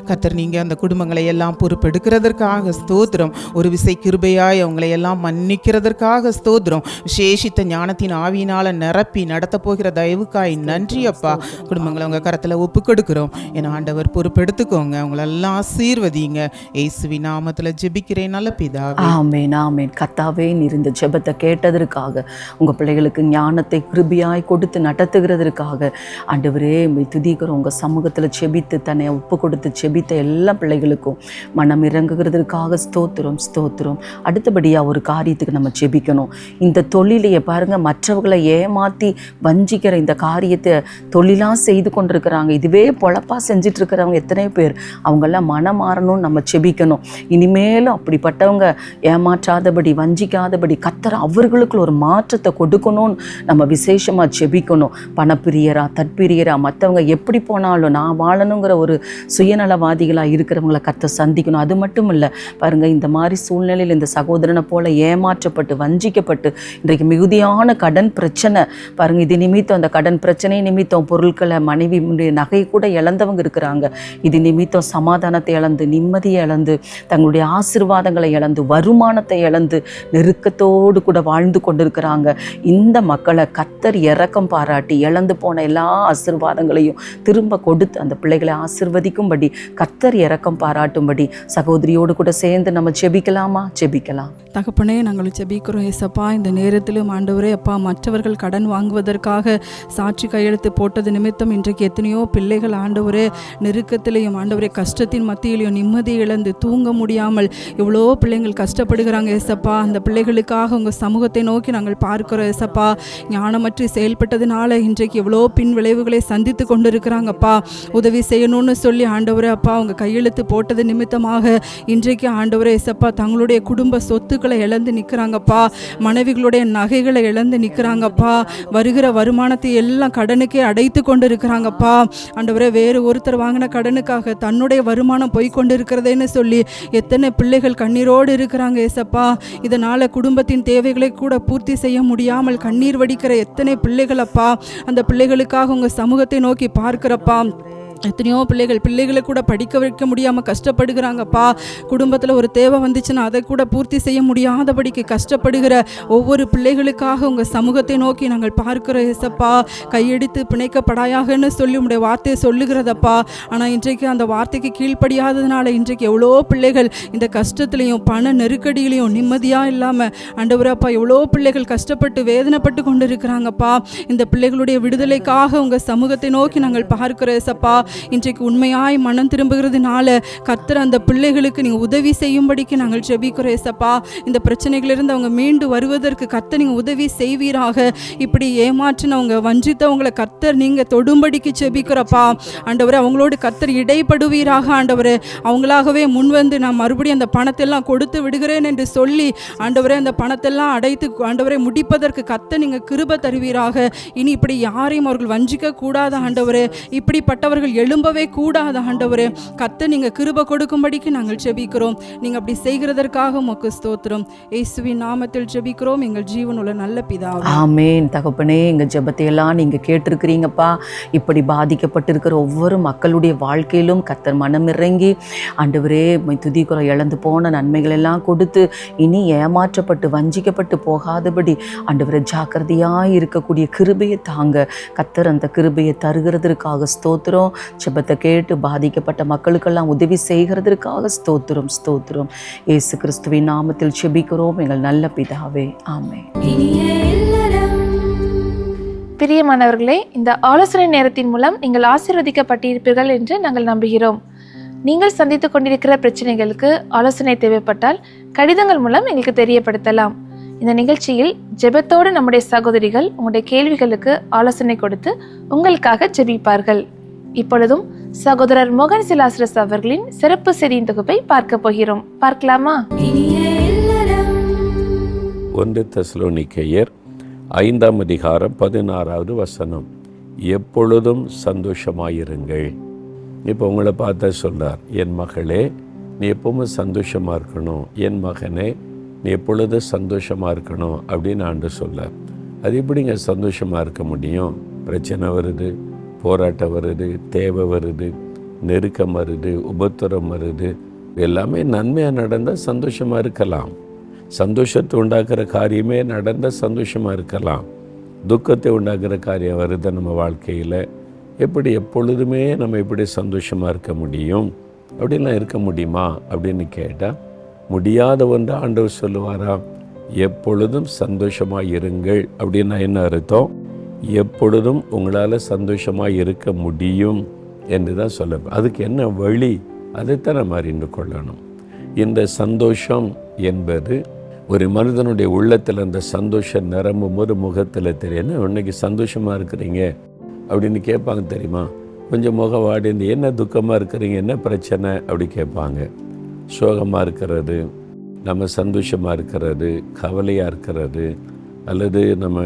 Speaker 11: கர்த்தர் நீங்க அந்த குடும்பங்களை எல்லாம் பொறுப்பெடுக்கிறதற்காக ஸ்தோத்திரம். ஒரு விசை கிருபையாய் அவங்களை எல்லாம் மன்னிக்கிறதற்காக ஸ்தோத்திரம். விசேஷித்த ஞானத்தின் ஆவியினால நிரப்பி நடத்த போகிற தயவுக்காய் நன்றி அப்பா. குடும்பங்களை உங்க கரத்துல ஒப்பு கொடுக்கிறோம் என் ஆண்டவர் பொறுப்பெடுத்துக்கோங்க. அவங்களெல்லாம் ஆசீர்வதிங்க. இயேசுவின் நாமத்துல ஜெபிக்கிறேன் நல்ல பிதாவே.
Speaker 3: ஆமென் ஆமென். கர்த்தாவே நீர் இந்த ஜெபத்தை கேட்டதற்காக, உங்கள் பிள்ளைகளுக்கு ஞானத்தை கிருபையாய் கொடுத்து நடத்துகிறதற்காக ஆண்டவரே துதிக்கிறோம். உங்கள் சமூகத்தில் செபித்து தன்னை ஒப்பு கொடுத்து செபித்த எல்லா பிள்ளைகளுக்கும் மனம் இறங்குகிறதுக்காக ஸ்தோத்திரம் ஸ்தோத்திரம். அடுத்தபடியாக ஒரு காரியத்துக்கு நம்ம செபிக்கணும். இந்த தொழிலையை பாருங்கள், மற்றவர்களை ஏமாற்றி வஞ்சிக்கிற இந்த காரியத்தை தொழிலாக செய்து கொண்டிருக்கிறாங்க. இதுவே பொழப்பாக செஞ்சிட்டு இருக்கிறவங்க எத்தனை பேர், அவங்கெல்லாம் மனம் மாறணும்னு நம்ம செபிக்கணும். இனிமேலும் அப்படிப்பட்டவங்க ஏமாற்றாதபடி வஞ்சிக்காதபடி கர்த்தர் அவர்களுக்குள்ள ஒரு மாற்றத்தை கொடுக்கணும்னு நம்ம விசேஷமாக செபிக்கணும். பணப்பிரியரா தற்பிரியரா மற்றவங்க எப்படி போனாலும் நான் வாழணுங்கிற ஒரு சுயநலவாதிகளாக இருக்கிறவங்களை கர்த்தர் சந்திக்கணும். அது மட்டும் இல்லை பாருங்கள், இந்த மாதிரி சூழ்நிலையில் இந்த சகோதரனை போல ஏமாற்றப்பட்டு வஞ்சிக்கப்பட்டு இன்றைக்கு மிகுதியான கடன் பிரச்சனை பாருங்கள். இது நிமித்தம் அந்த கடன் பிரச்சனை நிமித்தம் பொருட்களை மனைவி நகை கூட இழந்தவங்க இருக்கிறாங்க. இது நிமித்தம் சமாதானத்தை இழந்து நிம்மதியை இழந்து தங்களுடைய ஆசீர்வாதங்களை இழந்து வருமானத்தை இழந்து நெருக்கத்தோடு கூட வாழ்ந்து கொண்டிருக்கிறாங்க. இந்த மக்களை கர்த்தர் இரக்கம் பாராட்டி இழந்து போன எல்லா ஆசீர்வாதங்களையும் திரும்ப கொடுத்து அந்த பிள்ளைகளை ஆசீர்வதிக்கும்படி கர்த்தர் இரக்கம் பாராட்டும்படி சகோதரியோடு கூட சேர்ந்து நம்ம ஜெபிக்கலாமா? ஜெபிக்கலாம்.
Speaker 12: தகப்பனே, நாங்கள் ஜெபிக்கிறோம் ஏசப்பா. இந்த நேரத்திலும் ஆண்டவரே அப்பா, மற்றவர்கள் கடன் வாங்குவதற்காக சாட்சி கையெழுத்து போட்டது நிமித்தம் இன்றைக்கு எத்தனையோ பிள்ளைகள் ஆண்டவரே நெருக்கத்திலையும் ஆண்டவரே கஷ்டத்தின் மத்தியிலையும் நிம்மதி இழந்து தூங்க முடியாமல் எவ்வளோ பிள்ளைங்கள் கஷ்டப்படுகிறாங்க ஏசப்பா. அந்த பிள்ளைகளுக்காக உங்கள் சமூகத்தை நோக்கி நாங்கள் பார்க்கிறோம் ஏசப்பா. ஞானமற்றி செயல்பட்டதுனால இன்றைக்கு எவ்வளோ பின் விளைவுகளை சந்தித்து கொண்டு இருக்கிறாங்கப்பா. உதவி செய்யணும்னு சொல்லி ஆண்டவரே அப்பா அவங்க கையெழுத்து போட்டது நிமித்தமாக இன்றைக்கு ஆண்டவரே ஏசப்பா தங்களுடைய குடும்ப சொத்துக்களை இழந்து நிற்கிறாங்கப்பா. மனைவிகளுடைய நகைகளை இழந்து நிற்கிறாங்கப்பா. வருகிற வருமானத்தை எல்லாம் கடனுக்கே அடைத்து கொண்டு இருக்கிறாங்கப்பா. ஆண்டவரே வேறு ஒருத்தர் வாங்கின கடனுக்காக தன்னுடைய வருமானம் போய்கொண்டு இருக்கிறதேன்னு சொல்லி எத்தனை பிள்ளைகள் கண்ணீரோடு இருக்கிறாங்க ஏசப்பா. இதனால் குடும்பத்தின் தேவைகளை கூட பூர்த்தி செய்ய முடியாமல் கண்ணீர் வடிக்கிற எத்தனை பிள்ளைகள் அப்பா. அந்த பிள்ளைகளுக்காக உங்கள் சமூகத்தை நோக்கி பார்க்கிறப்பா. எத்தனையோ பிள்ளைகளை கூட படிக்க வைக்க முடியாமல் கஷ்டப்படுகிறாங்கப்பா. குடும்பத்தில் ஒரு தேவை வந்துச்சுன்னா அதை கூட பூர்த்தி செய்ய முடியாதபடிக்கு கஷ்டப்படுகிற ஒவ்வொரு பிள்ளைகளுக்காக உங்கள் சமூகத்தை நோக்கி நாங்கள் பார்க்கிறோம் ஏசப்பா. கையெடுத்து பிணைக்கப்படாயாகன்னு சொல்லி உங்களுடைய வார்த்தையை சொல்லுகிறதப்பா. ஆனால் இன்றைக்கு அந்த வார்த்தைக்கு கீழ்ப்படியாததுனால இன்றைக்கு எவ்வளோ பிள்ளைகள் இந்த கஷ்டத்துலையும் பண நெருக்கடியிலையும் நிம்மதியாக இல்லாமல் ஆண்டவரப்பா எவ்வளோ பிள்ளைகள் கஷ்டப்பட்டு வேதனைப்பட்டு கொண்டு இருக்கிறாங்கப்பா. இந்த பிள்ளைகளுடைய விடுதலைக்காக உங்கள் சமூகத்தை நோக்கி நாங்கள் பார்க்கிறோம் ஏசப்பா. இன்றைக்கு உண்மையாய் மனம் திரும்புகிறதுனால கர்த்தர் அந்த பிள்ளைகளுக்கு நீங்கள் உதவி செய்யும்படிக்கு நாங்கள் ஜெபிக்கிறோம் ஏசப்பா. இந்த பிரச்சனைகளிலிருந்து அவங்க மீண்டு வருவதற்கு கர்த்தர் நீங்கள் உதவி செய்வீராக. இப்படி ஏமாற்றினவங்க வஞ்சித்தவங்களை கர்த்தர் நீங்கள் தொடும்படிக்கு ஜெபிக்கிறப்பா. ஆண்டவரே அவங்களோடு கர்த்தர் இடைப்படுவீராக. ஆண்டவரே அவங்களாகவே முன்வந்து நான் மறுபடியும் அந்த பணத்தெல்லாம் கொடுத்து விடுகிறேன் என்று சொல்லி ஆண்டவரே அந்த பணத்தெல்லாம் அடைத்து ஆண்டவரே முடிப்பதற்கு கர்த்தர் நீங்கள் கிருபை தருவீராக. இனி இப்படி யாரையும் அவர்கள் வஞ்சிக்க கூடாது ஆண்டவரே. இப்படிப்பட்டவர்கள் எழும்பவே கூடாது ஆண்டவரே. கர்த்தர் நீங்கள் கிருபை கொடுக்கும்படிக்கு நாங்கள் ஜெபிக்கிறோம். நீங்கள் அப்படி செய்கிறதற்காக உமக்கு ஸ்தோத்திரம். இயேசுவின் நாமத்தில் ஜெபிக்கிறோம் எங்கள் ஜீவனுள்ள நல்ல பிதாவே.
Speaker 3: ஆமேன். தகப்பனே, எங்கள் ஜெபத்தையெல்லாம் நீங்கள் கேட்டிருக்கிறீங்கப்பா. இப்படி பாதிக்கப்பட்டிருக்கிற ஒவ்வொரு மக்களுடைய வாழ்க்கையிலும் கர்த்தர் மனமிறங்கி ஆண்டவரே துதிக்கிறோம். இழந்து போன நன்மைகள் எல்லாம் கொடுத்து இனி ஏமாற்றப்பட்டு வஞ்சிக்கப்பட்டு போகாதபடி ஆண்டவரே ஜாக்கிரதையாக இருக்கக்கூடிய கிருபையை தாங்க. கர்த்தர் அந்த கிருபையை தருகிறதற்காக ஸ்தோத்திரம். ஜெபத்தை கேட்டு பாதிக்கப்பட்ட மக்களுக்கெல்லாம் உதவி செய்கிறதற்காக ஸ்தோத்திரம் ஸ்தோத்திரம். இயேசு கிறிஸ்துவின் நாமத்தில் ஜெபிக்கிறோம் எங்கள் நல்ல பிதாவே. ஆமென்.
Speaker 6: பிரியமானவர்களே, இந்த ஆலோசனை நேரத்தின் மூலம் நீங்கள் ஆசீர்வதிக்கப்பட்டிருப்பீர்கள் என்று நாங்கள் நம்புகிறோம். நீங்கள் சந்தித்துக் கொண்டிருக்கிற பிரச்சனைகளுக்கு ஆலோசனை தேவைப்பட்டால் கடிதங்கள் மூலம் எங்களுக்கு தெரியப்படுத்தலாம். இந்த நிகழ்ச்சியில் ஜெபத்தோடு நம்முடைய சகோதரிகள் உங்களுடைய கேள்விகளுக்கு ஆலோசனை கொடுத்து உங்களுக்காக ஜெபிப்பார்கள். இப்பொழுதும் சகோதரர் மோகன் சிலாசரஸ் அவர்களின் சிறப்பு செய்தியின் தொகுப்பை பார்க்க போகிறோம். பார்க்கலாமா?
Speaker 4: 1 தெசலோனிக்கேயர் 5ஆம் அதிகாரம் 16வது வசனம். எப்பொழுதும் சந்தோஷமாயிருங்கள். இப்போ உங்களை பார்த்தா சொல்றார், என் மகளே நீ எப்பவுமே சந்தோஷமாக இருக்கணும், என் மகனே நீ எப்பொழுதும் சந்தோஷமாக இருக்கணும் அப்படின்னு ஆண்டு சொல்ல. அது எப்படிங்க சந்தோஷமாக இருக்க முடியும்? பிரச்சனை வருது, போராட்டம் வருது, தேவை வருது, நெருக்கம் வருது, உபத்திரம் வருது. எல்லாமே நன்மையாக நடந்தால் சந்தோஷமாக இருக்கலாம். சந்தோஷத்தை உண்டாக்குற காரியமே நடந்தால் சந்தோஷமாக இருக்கலாம். துக்கத்தை உண்டாக்குற காரியம் வருது நம்ம வாழ்க்கையில். எப்படி எப்பொழுதுமே நம்ம எப்படி சந்தோஷமாக இருக்க முடியும்? அப்படிலாம் இருக்க முடியுமா அப்படின்னு கேட்டால் முடியாத ஒன்று ஆண்டவர் சொல்லுவாரா? எப்பொழுதும் சந்தோஷமாக இருங்கள் அப்படின்னா என்ன அர்த்தம்? எப்பொழுதும் உங்களால் சந்தோஷமாக இருக்க முடியும் என்று தான் சொல்ல. அதுக்கு என்ன வழி? அதைத்தான் நம்ம அறிந்து கொள்ளணும். இந்த சந்தோஷம் என்பது ஒரு மனிதனுடைய உள்ளத்தில் அந்த சந்தோஷம் நிரம்பும் போது முகத்தில் தெரியும். இன்னைக்கு சந்தோஷமாக இருக்கிறீங்க அப்படின்னு கேட்பாங்க தெரியுமா? கொஞ்சம் முகம் வாடிந்து, என்ன துக்கமாக இருக்கிறீங்க, என்ன பிரச்சனை அப்படி கேட்பாங்க. சோகமாக இருக்கிறது, நம்ம சந்தோஷமாக இருக்கிறது, கவலையாக இருக்கிறது, அல்லது நம்ம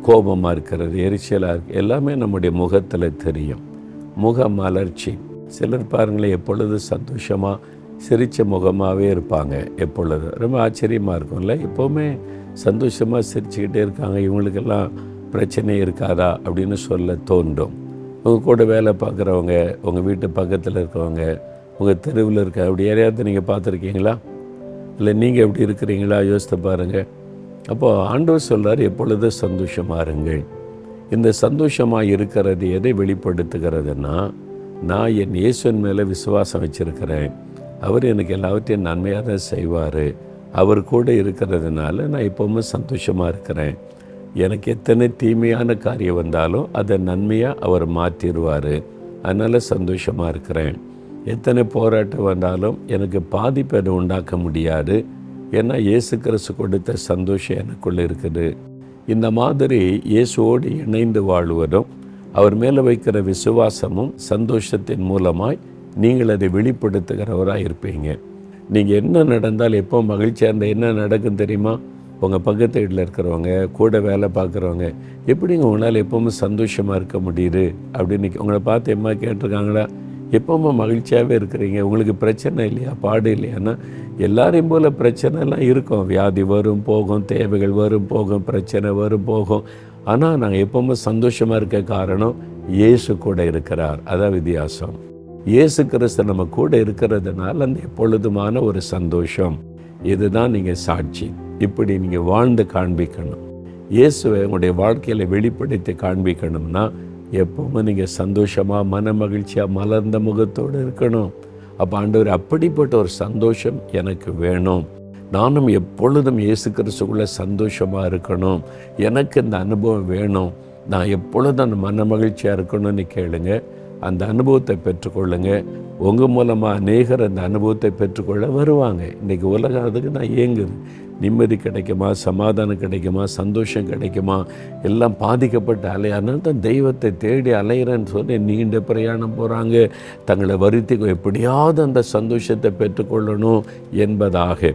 Speaker 4: கோபமாக இருக்கிறது, எரிச்சலாக இருக்கு, எல்லாமே நம்முடைய முகத்தில் தெரியும். முக மலர்ச்சி. சிலர் பாருங்களேன், எப்பொழுது சந்தோஷமாக சிரித்த முகமாகவே இருப்பாங்க. எப்பொழுது ரொம்ப ஆச்சரியமாக இருக்கும்ல. எப்போவுமே சந்தோஷமாக சிரிச்சுக்கிட்டே இருக்காங்க. இவங்களுக்கெல்லாம் பிரச்சனை இருக்காதா அப்படின்னு சொல்ல தோன்றும். உங்கள் கூட வேலை பார்க்குறவங்க, உங்கள் வீட்டு பக்கத்தில் இருக்கிறவங்க, உங்கள் தெருவில் இருக்க அப்படி யாரையாவது நீங்கள் பார்த்துருக்கீங்களா? இல்லை நீங்கள் எப்படி இருக்கிறீங்களா? யோசித்து பாருங்கள். அப்போது ஆண்டவர் சொல்கிறார், எப்பொழுதும் சந்தோஷமாக இருங்கள். இந்த சந்தோஷமாக இருக்கிறது எதை வெளிப்படுத்துகிறதுனா, நான் என் இயேசுவின் மேலே விசுவாசம் வச்சுருக்கிறேன். அவர் எனக்கு எல்லாவற்றையும் நன்மையாக தான் செய்வார். அவர் கூட இருக்கிறதுனால நான் எப்போவுமே சந்தோஷமாக இருக்கிறேன். எனக்கு எத்தனை தீமையான காரியம் வந்தாலும் அதை நன்மையாக அவர் மாற்றிடுவார். அதனால் சந்தோஷமாக இருக்கிறேன். எத்தனை போராட்டம் வந்தாலும் எனக்கு பாதிப்பை அதை உண்டாக்க முடியாது. ஏன்னா இயேசு கிறிஸ்து கொடுத்த சந்தோஷம் எனக்குள்ளே இருக்குது. இந்த மாதிரி இயேசுவோடு இணைந்து வாழ்வதும் அவர் மேலே வைக்கிற விசுவாசமும் சந்தோஷத்தின் மூலமாய் நீங்கள் அதை வெளிப்படுத்துகிறவராக இருப்பீங்க. நீங்கள் என்ன நடந்தால் எப்போ மகிழ்ச்சியாக இருந்தால் என்ன நடக்கும் தெரியுமா? உங்கள் பக்கத்து வீட்டில் இருக்கிறவங்க, கூட வேலை பார்க்குறவங்க, எப்படிங்க உங்களால் எப்போவுமே சந்தோஷமாக இருக்க முடியுது அப்படின்னு உங்களை பார்த்து எம்மா கேட்டிருக்காங்களா? எப்போவுமே மகிழ்ச்சியாகவே இருக்கிறீங்க, உங்களுக்கு பிரச்சனை இல்லையா, பாடு இல்லையான்னா? எல்லாரையும் போல் பிரச்சனைலாம் இருக்கும். வியாதி வரும் போகும், தேவைகள் வரும் போகும், பிரச்சனை வரும் போகும். ஆனால் நாங்கள் எப்போவுமே சந்தோஷமாக இருக்க காரணம் இயேசு கூட இருக்கிறார். அதான் வித்தியாசம். இயேசு கிறிஸ்து நம்ம கூட இருக்கிறதுனால அந்த எப்பொழுதுமான ஒரு சந்தோஷம். இதுதான் நீங்கள் சாட்சி. இப்படி நீங்கள் வாழ்ந்து காண்பிக்கணும். இயேசுவை உங்களுடைய வாழ்க்கையில் வெளிப்படுத்தி காண்பிக்கணும்னா எப்பவுமே நீங்கள் சந்தோஷமாக, மன மகிழ்ச்சியாக, மலர்ந்த முகத்தோடு இருக்கணும். அப்போ ஆண்டவர் அப்படிப்பட்ட ஒரு சந்தோஷம் எனக்கு வேணும். நானும் எப்பொழுதும் இயேசு கிறிஸ்துக்குள்ளே சந்தோஷமாக இருக்கணும். எனக்கு இந்த அனுபவம் வேணும். நான் எப்பொழுதும் அந்த மன மகிழ்ச்சியாக இருக்கணும்னு கேளுங்க. அந்த அனுபவத்தை பெற்றுக்கொள்ளுங்க. உங்கள் மூலமாக அநேகர் அந்த அனுபவத்தை பெற்றுக்கொள்ள வருவாங்க. இன்றைக்கி உலகம் அதுக்கு நான் ஏங்குது. நிம்மதி கிடைக்குமா, சமாதானம் கிடைக்குமா, சந்தோஷம் கிடைக்குமா, எல்லாம் பாதிக்கப்பட்ட அதனால தான் தெய்வத்தை தேடி அலையிறேன்னு சொல்லி நீண்ட பிரயாணம் போகிறாங்க. தங்களை வருத்தி எப்படியாவது அந்த சந்தோஷத்தை பெற்றுக்கொள்ளணும் என்பதாக.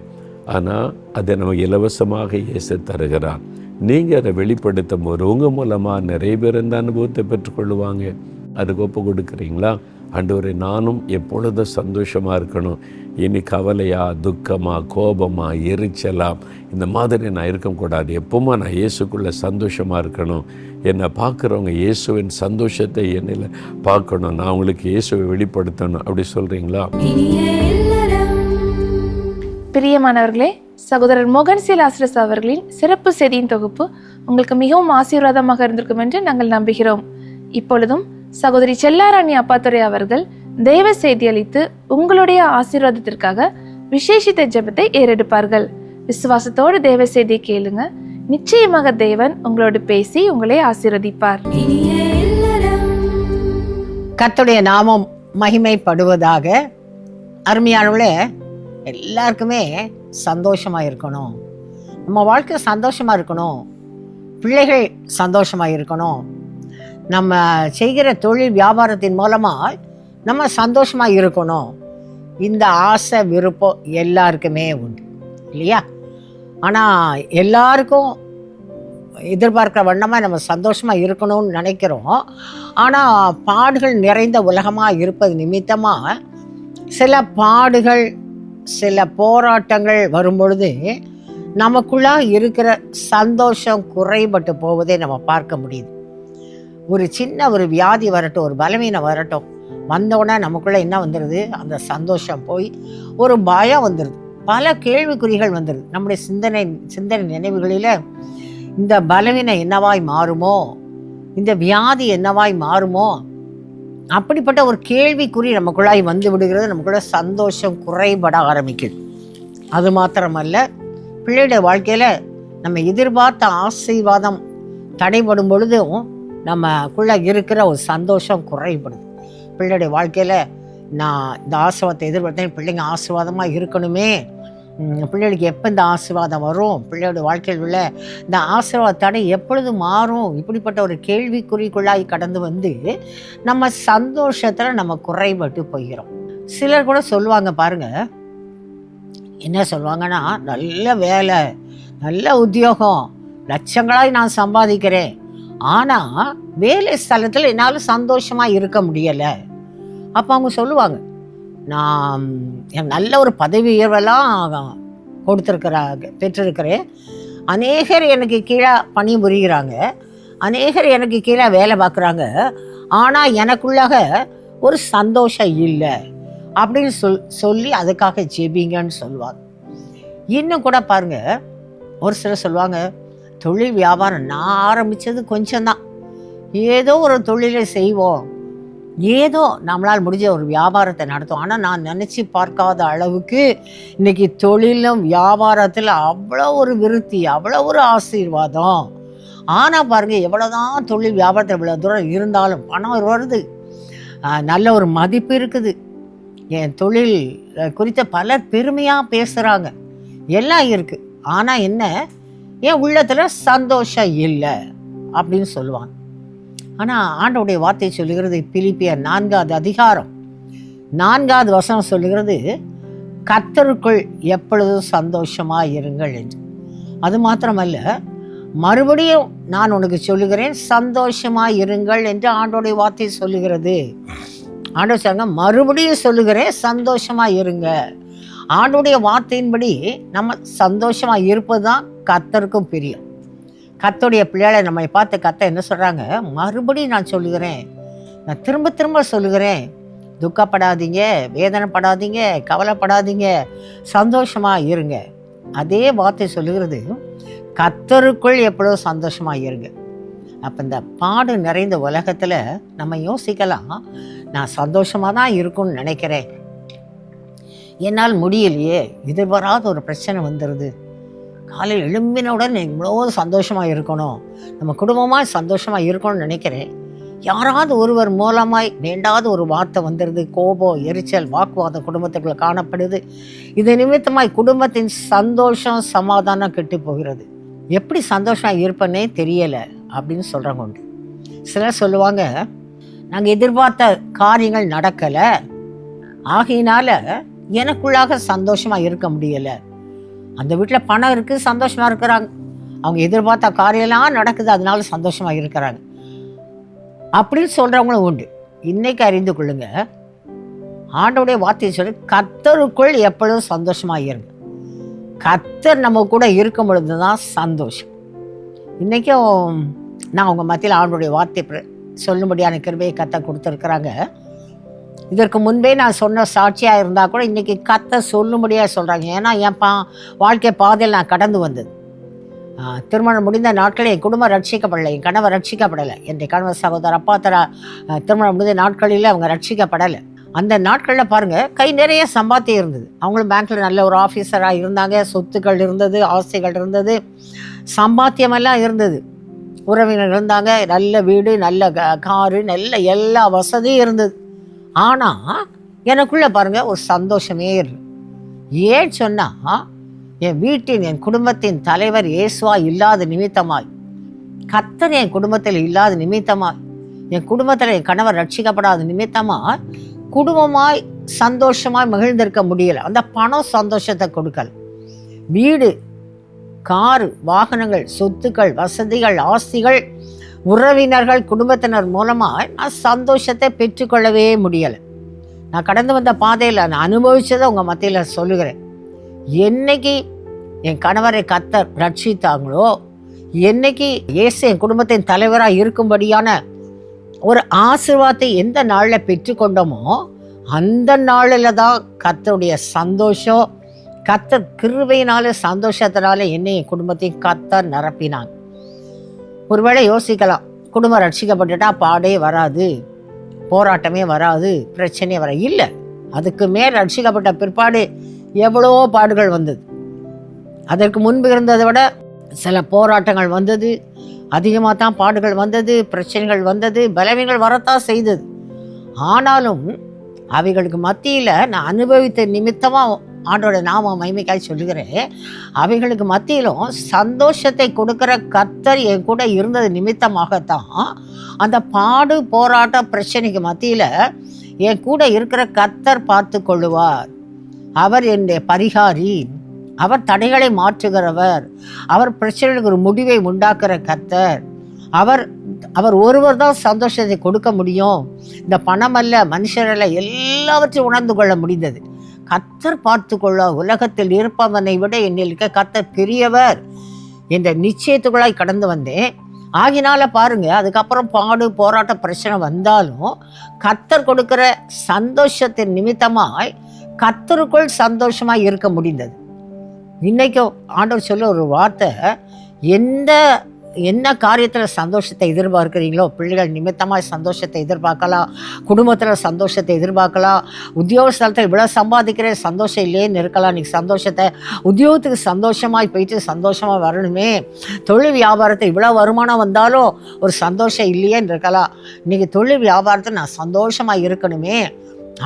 Speaker 4: ஆனால் அதை நம்ம இலவசமாக இயேசு தருகிறார். நீங்கள் அதை வெளிப்படுத்தும் போது உங்கள் மூலமாக நிறைய பேர் இந்த அனுபவத்தை பெற்றுக்கொள்ளுவாங்க. அதுக்கு ஒப்பு கொடுக்குறீங்களா? ஆண்டவரே, நானும் எப்பொழுதும் சந்தோஷமாக இருக்கணும். இனி கவலையா, துக்கமா, கோபமா, எரிச்சலா இந்த மாதிரி நான் இருக்கக்கூடாது. எப்பவுமே நான் இயேசுக்குள்ளே சந்தோஷமாக இருக்கணும். என்னை பார்க்குறவங்க இயேசுவின் சந்தோஷத்தை என்னில் பார்க்கணும். நான் உங்களுக்கு இயேசுவை வெளிப்படுத்தணும். அப்படி சொல்கிறீங்களா?
Speaker 6: பிரியமானவர்களே, சகோதரர் மோகன் சீலாஸ்ரஸ் அவர்களின் சிறப்பு செய்தியின் தொகுப்பு உங்களுக்கு மிகவும் ஆசீர்வாதமாக இருந்திருக்கும் என்று நாங்கள் நம்புகிறோம். இப்பொழுதும் சகோதரி செல்லாராணி அப்பாத்துரை அவர்கள் தேவ செய்தி அளித்து உங்களுடைய ஆசீர்வாதத்திற்காக விசேஷித்த ஜெபத்தை ஏறெடுப்பார்கள். விசுவாசத்தோடு தேவ செய்தியை கேளுங்க. நிச்சயமாக தேவன் உங்களோடு பேசி உங்களை ஆசீர்வதிப்பார்.
Speaker 5: கர்த்தருடைய நாமம் மகிமைப்படுவதாக. அருமையானவர்களே, எல்லாருக்குமே சந்தோஷமா இருக்கணும். நம்ம வாழ்க்கை சந்தோஷமா இருக்கணும். பிள்ளைகள் சந்தோஷமா இருக்கணும். நம்ம செய்கிற தொழில் வியாபாரத்தின் மூலமாக நம்ம சந்தோஷமா இருக்கணும். இந்த ஆசை விருப்பம் எல்லாருக்குமே உண்டு இல்லையா? ஆனால் எல்லாருக்கும் எதிர்பார்க்குற வண்ணமாக நம்ம சந்தோஷமாக இருக்கணும்னு நினைக்கிறோம். ஆனால் பாடுகள் நிறைந்த உலகமாக இருப்பது நிமித்தமாக சில பாடுகள், சில போராட்டங்கள் வரும்பொழுது நமக்குள்ளாக இருக்கிற சந்தோஷம் குறைபட்டு போவதை நம்ம பார்க்க முடியுது. ஒரு சின்ன ஒரு வியாதி வரட்டும், ஒரு பலவீனம் வரட்டும், வந்தோடனே நமக்குள்ளே என்ன வந்துடுது? அந்த சந்தோஷம் போய் ஒரு பயம் வந்துடுது, பல கேள்விக்குறிகள் வந்துடுது. நம்முடைய சிந்தனை நினைவுகளில் இந்த பலவீனம் என்னவாய் மாறுமோ, இந்த வியாதி என்னவாய் மாறுமோ, அப்படிப்பட்ட ஒரு கேள்விக்குறி நமக்குள்ளாய் வந்து விடுகிறது. நமக்குள்ள சந்தோஷம் குறைபட ஆரம்பிக்குது. அது மாத்திரமல்ல, பிள்ளையுடைய வாழ்க்கையில் நம்ம எதிர்பார்த்த ஆசீர்வாதம் தடைபடும் பொழுதும் நமக்குள்ளே இருக்கிற ஒரு சந்தோஷம் குறைபடுது. பிள்ளையுடைய வாழ்க்கையில் நான் இந்த ஆசீர்வாதத்தை எதிர்பார்த்தேன், பிள்ளைங்க ஆசீர்வாதமாக இருக்கணுமே, பிள்ளைகளுக்கு எப்போ இந்த ஆசீர்வாதம் வரும், பிள்ளையோட வாழ்க்கையில் உள்ள இந்த ஆசீர்வாத தடை எப்பொழுது மாறும், இப்படிப்பட்ட ஒரு கேள்விக்குறிக்குள்ளாய் கடந்து வந்து நம்ம சந்தோஷத்தில் நம்ம குறைபட்டு போகிறோம். சிலர் கூட சொல்லுவாங்க பாருங்க, என்ன சொல்லுவாங்கன்னா, நல்ல வேலை, நல்ல உத்தியோகம், லட்சங்களாய் நான் சம்பாதிக்கிறேன், ஆனால் வேலை ஸ்தலத்தில் என்னால் சந்தோஷமாக இருக்க முடியலை. அப்போ அவங்க சொல்லுவாங்க, நான் நல்ல ஒரு பதவி உயர்வெல்லாம் பெற்றிருக்கிறேன், அநேகர் எனக்கு கீழே பணி புரிகிறாங்க, அநேகர் எனக்கு கீழே வேலை பார்க்குறாங்க, ஆனால் எனக்குள்ளாக ஒரு சந்தோஷம் இல்லை அப்படின்னு சொல்லி அதுக்காக ஜெபிங்கன்னு சொல்லுவாங்க. இன்னும் கூட பாருங்க, ஒரு சிலர் சொல்லுவாங்க, தொழில் வியாபாரம் நான் ஆரம்பித்தது கொஞ்சம்தான், ஏதோ ஒரு தொழிலை செய்வோம், ஏதோ நம்மளால் முடிஞ்ச ஒரு வியாபாரத்தை நடத்தும். ஆனால் நான் நினச்சி பார்க்காத அளவுக்கு இன்னைக்கு தொழிலும் வியாபாரத்தில் அவ்வளோ ஒரு விருத்தி, அவ்வளோ ஒரு ஆசீர்வாதம். ஆனால் பாருங்கள், எவ்வளோதான் தொழில் வியாபாரத்தில் இவ்வளோ தூரம் இருந்தாலும் பணம் வருது, நல்ல ஒரு மதிப்பு இருக்குது, என் தொழில் குறித்த பலர் பெருமையாக பேசுகிறாங்க, எல்லாம் இருக்குது. ஆனால் என்ன, என் உள்ளத்தில் சந்தோஷம் இல்லை அப்படின்னு சொல்லுவாங்க. ஆனால் ஆண்டவருடைய வார்த்தை சொல்லுகிறது, பிலிப்பியர் 4வது அதிகாரம் 4வது வசனம் சொல்லுகிறது, கர்த்தருக்குள் எப்பொழுதும் சந்தோஷமாக இருங்கள் என்று. அது மாத்திரமல்ல, மறுபடியும் நான் உனக்கு சொல்லுகிறேன், சந்தோஷமாக இருங்கள் என்று ஆண்டவருடைய வார்த்தை சொல்லுகிறது. ஆண்டவர் சொல்லுங்க, மறுபடியும் சொல்லுகிறேன், சந்தோஷமாக இருங்க. ஆண்டவருடைய வார்த்தையின்படி நம்ம சந்தோஷமாக இருப்பது தான் கர்த்தருக்கும் பிரியம். கர்த்தருடைய பிள்ளைகளை நம்மை பார்த்து கர்த்தர் என்ன சொல்கிறாங்க, மறுபடியும் நான் சொல்லுகிறேன், நான் திரும்ப திரும்ப சொல்லுகிறேன், துக்கப்படாதீங்க, வேதனைப்படாதீங்க, கவலைப்படாதீங்க, சந்தோஷமாக இருங்க. அதே வார்த்தை சொல்லுகிறது, கர்த்தருக்குள் எப்பொழுதும் சந்தோஷமாக இருங்க. அப்போ இந்த பாடு நிறைந்த உலகத்தில் நம்ம யோசிக்கலாம், நான் சந்தோஷமாக தான் இருக்கும்னு நினைக்கிறேன், என்னால் முடியலையே, எதிர்பாராத ஒரு பிரச்சனை வந்துடுது, காலையில் எழும்பினவுடன் இவ்வளோ சந்தோஷமாக இருக்கணும், நம்ம குடும்பமாக சந்தோஷமாக இருக்கணும்னு நினைக்கிறேன், யாராவது ஒருவர் மூலமாய் வேண்டாத ஒரு வார்த்தை வந்துடுது, கோபம், எரிச்சல், வாக்குவாதம் குடும்பத்துக்குள்ள காணப்படுது, இது நிமித்தமாய் குடும்பத்தின் சந்தோஷம் சமாதானம் கெட்டு போகிறது, எப்படி சந்தோஷமாக இருப்பேன்னே தெரியலை அப்படின்னு சொல்கிறவங்க உண்டு. சிலர் சொல்லுவாங்க, நாங்கள் எதிர்பார்த்த காரியங்கள் நடக்கலை, ஆகையினால எனக்குள்ளாக சந்தோஷமாக இருக்க முடியலை. அந்த வீட்டில் பணம் இருக்குது, சந்தோஷமாக இருக்கிறாங்க, அவங்க எதிர்பார்த்த காரியம்லாம் நடக்குது, அதனால சந்தோஷமாக இருக்கிறாங்க அப்படின்னு சொல்கிறவங்களும் உண்டு. இன்னைக்கு அறிந்து கொள்ளுங்க, ஆண்டவருடைய வார்த்தையை சொல்லி கர்த்தருக்குள் எப்பொழுதும் சந்தோஷமாக இருங்க. கர்த்தர் நம்ம கூட இருக்கும் பொழுது தான் சந்தோஷம். இன்றைக்கும் நான் உங்கள் மத்தியில் ஆண்டவருடைய வார்த்தை சொல்லும்படியான கிருபையை கர்த்தர் கொடுத்துருக்குறாங்க. இதற்கு முன்பே நான் சொன்ன சாட்சியாக இருந்தால் கூட இன்றைக்கி கர்த்தர் சொல்லும்படியாக சொல்கிறாங்க. ஏன்னா என் வாழ்க்கை பாதையில் நான் கடந்து வந்தது. திருமணம் முடிந்த நாட்களில் என் குடும்பம் ரட்சிக்கப்படலை, என் கணவர் ரட்சிக்கப்படலை. என்னுடைய கணவர் சகோதரர் அப்பா திருமணம் முடிந்த நாட்களில் அவங்க ரட்சிக்கப்படலை. அந்த நாட்களில் பாருங்கள், கை நிறைய சம்பாத்தியம் இருந்தது. அவங்களும் பேங்க்கில் நல்ல ஒரு ஆஃபீஸராக இருந்தாங்க, சொத்துக்கள் இருந்தது, ஆசைகள் இருந்தது, சம்பாத்தியமெல்லாம் இருந்தது, உறவினர் இருந்தாங்க, நல்ல வீடு, நல்ல காரு, நல்ல எல்லா வசதியும் இருந்தது. ஆனால் எனக்குள்ளே பாருங்கள் ஒரு சந்தோஷமே இல்லை. ஏன் சொன்னால், என் வீட்டின் என் குடும்பத்தின் தலைவர் இயேசுவா இல்லாத நிமித்தமாய், கர்த்தர் என் குடும்பத்தில் இல்லாத நிமித்தமாய், என் குடும்பத்தில் என் கணவர் ரட்சிக்கப்படாத நிமித்தமாய் குடும்பமாய் சந்தோஷமாய் மகிழ்ந்திருக்க முடியலை. அந்த பணம் சந்தோஷத்தை கொடுக்கல. வீடு, காரு, வாகனங்கள், சொத்துக்கள், வசதிகள், ஆஸ்திகள், உறவினர்கள், குடும்பத்தினர் மூலமாக நான் சந்தோஷத்தை பெற்றுக்கொள்ளவே முடியலை. நான் கடந்து வந்த பாதையில் நான் அனுபவித்ததை உங்கள் மத்தியில் சொல்லுகிறேன். என்னைக்கு என் கணவரை கர்த்தர் ரட்சித்தாங்களோ, என்னைக்கு இயேசு என் குடும்பத்தின் தலைவராக இருக்கும்படியான ஒரு ஆசீர்வாதத்தை எந்த நாளில் பெற்றுக்கொண்டோமோ அந்த நாளில் தான் கர்த்தருடைய சந்தோஷம், கர்த்தர் கிருபையினால சந்தோஷத்தினால என்னை என் குடும்பத்தையும் கர்த்தர் நிரப்பினாங்க. ஒருவேளை யோசிக்கலாம், குடும்பம் ரட்சிக்கப்பட்டுட்டா பாடே வராது, போராட்டமே வராது, பிரச்சனையே வராது. இல்லை, அதுக்கு மேல் ரட்சிக்கப்பட்ட பிற்பாடு எவ்வளோ பாடுகள் வந்தது. அதற்கு முன்பு இருந்ததை விட சில போராட்டங்கள் வந்தது, அதிகமாக தான் பாடுகள் வந்தது, பிரச்சனைகள் வந்தது, பலவீனங்கள் வரத்தான் செய்தது. ஆனாலும் அவைகளுக்கு மத்தியில் நான் அனுபவித்த நிமித்தமாக ஆண்டோட நாம மகிமைக்காய் சொல்லுகிறேன். அவைகளுக்கு மத்தியிலும் சந்தோஷத்தை கொடுக்குற கர்த்தர் என் கூட இருந்தது நிமித்தமாகத்தான் அந்த பாடு, போராட்ட, பிரச்சனைக்கு மத்தியில் என் கூட இருக்கிற கர்த்தர் பார்த்து கொள்ளுவார். அவர் என்னுடைய பரிகாரி, அவர் தடைகளை மாற்றுகிறவர், அவர் பிரச்சனைகளுக்கு ஒரு முடிவை உண்டாக்குற கர்த்தர். அவர் ஒருவர் தான் சந்தோஷத்தை கொடுக்க முடியும். இந்த பணம் அல்ல, மனுஷரல்ல, எல்லாவற்றையும் உணர்ந்து கொள்ள முடிந்தது. கர்த்தர் பார்த்து கொள்ள, உலகத்தில் இருப்பவனை விட என்னில் இருக்க கர்த்தர் பெரியவர் என்ற நிச்சயத்துக்குள்ளாய் கடந்து வந்தேன். ஆகினால பாருங்க, அதுக்கப்புறம் பாடு, போராட்ட, பிரச்சனை வந்தாலும் கர்த்தர் கொடுக்கிற சந்தோஷத்தின் நிமித்தமாய் கர்த்தருக்குள் சந்தோஷமாக இருக்க முடிந்தது. இன்றைக்கும் ஆண்டவர் சொல்ல ஒரு வார்த்தை, என்ன காரியத்தில் சந்தோஷத்தை எதிர்பார்க்குறீங்களோ, பிள்ளைகள் நிமித்தமாக சந்தோஷத்தை எதிர்பார்க்கலாம், குடும்பத்தில் சந்தோஷத்தை எதிர்பார்க்கலாம், உத்தியோக ஸ்தலத்தில் இவ்வளோ சம்பாதிக்கிறேன் சந்தோஷம் இல்லையேன்னு இருக்கலாம். இன்றைக்கி சந்தோஷத்தை, உத்தியோகத்துக்கு சந்தோஷமாக போயிட்டு சந்தோஷமாக வரணுமே, தொழில் வியாபாரத்தை இவ்வளோ வருமானம் வந்தாலும் ஒரு சந்தோஷம் இல்லையேன்னு இருக்கலாம். இன்றைக்கி தொழில் வியாபாரத்தில் நான் சந்தோஷமாக இருக்கணுமே,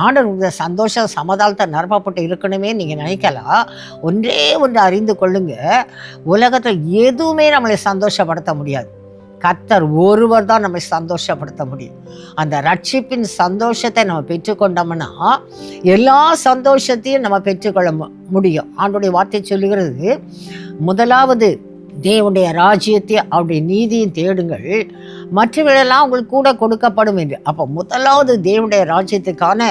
Speaker 5: ஆண்டவர் சந்தோஷம் சமாதானத்தை நிரப்பப்பட்டு இருக்கணுமே நீங்கள் நினைக்கலாம். ஒன்றே ஒன்று அறிந்து கொள்ளுங்க, உலகத்தில் எதுவுமே நம்மளை சந்தோஷப்படுத்த முடியாது. கர்த்தர் ஒருவர் தான் நம்மை சந்தோஷப்படுத்த முடியும். அந்த ரட்சிப்பின் சந்தோஷத்தை நம்ம பெற்றுக்கொண்டோம்னா எல்லா சந்தோஷத்தையும் நம்ம பெற்றுக்கொள்ள முடியும். ஆண்டவருடைய வார்த்தை சொல்லுகிறது, முதலாவது தேவனுடைய ராஜ்யத்தை அவருடைய நீதியும் தேடுங்கள், மற்றவர்களெல்லாம் உங்களுக்கு கூட கொடுக்கப்படும் என்று. அப்போ முதலாவது தேவனுடைய ராஜ்யத்துக்கான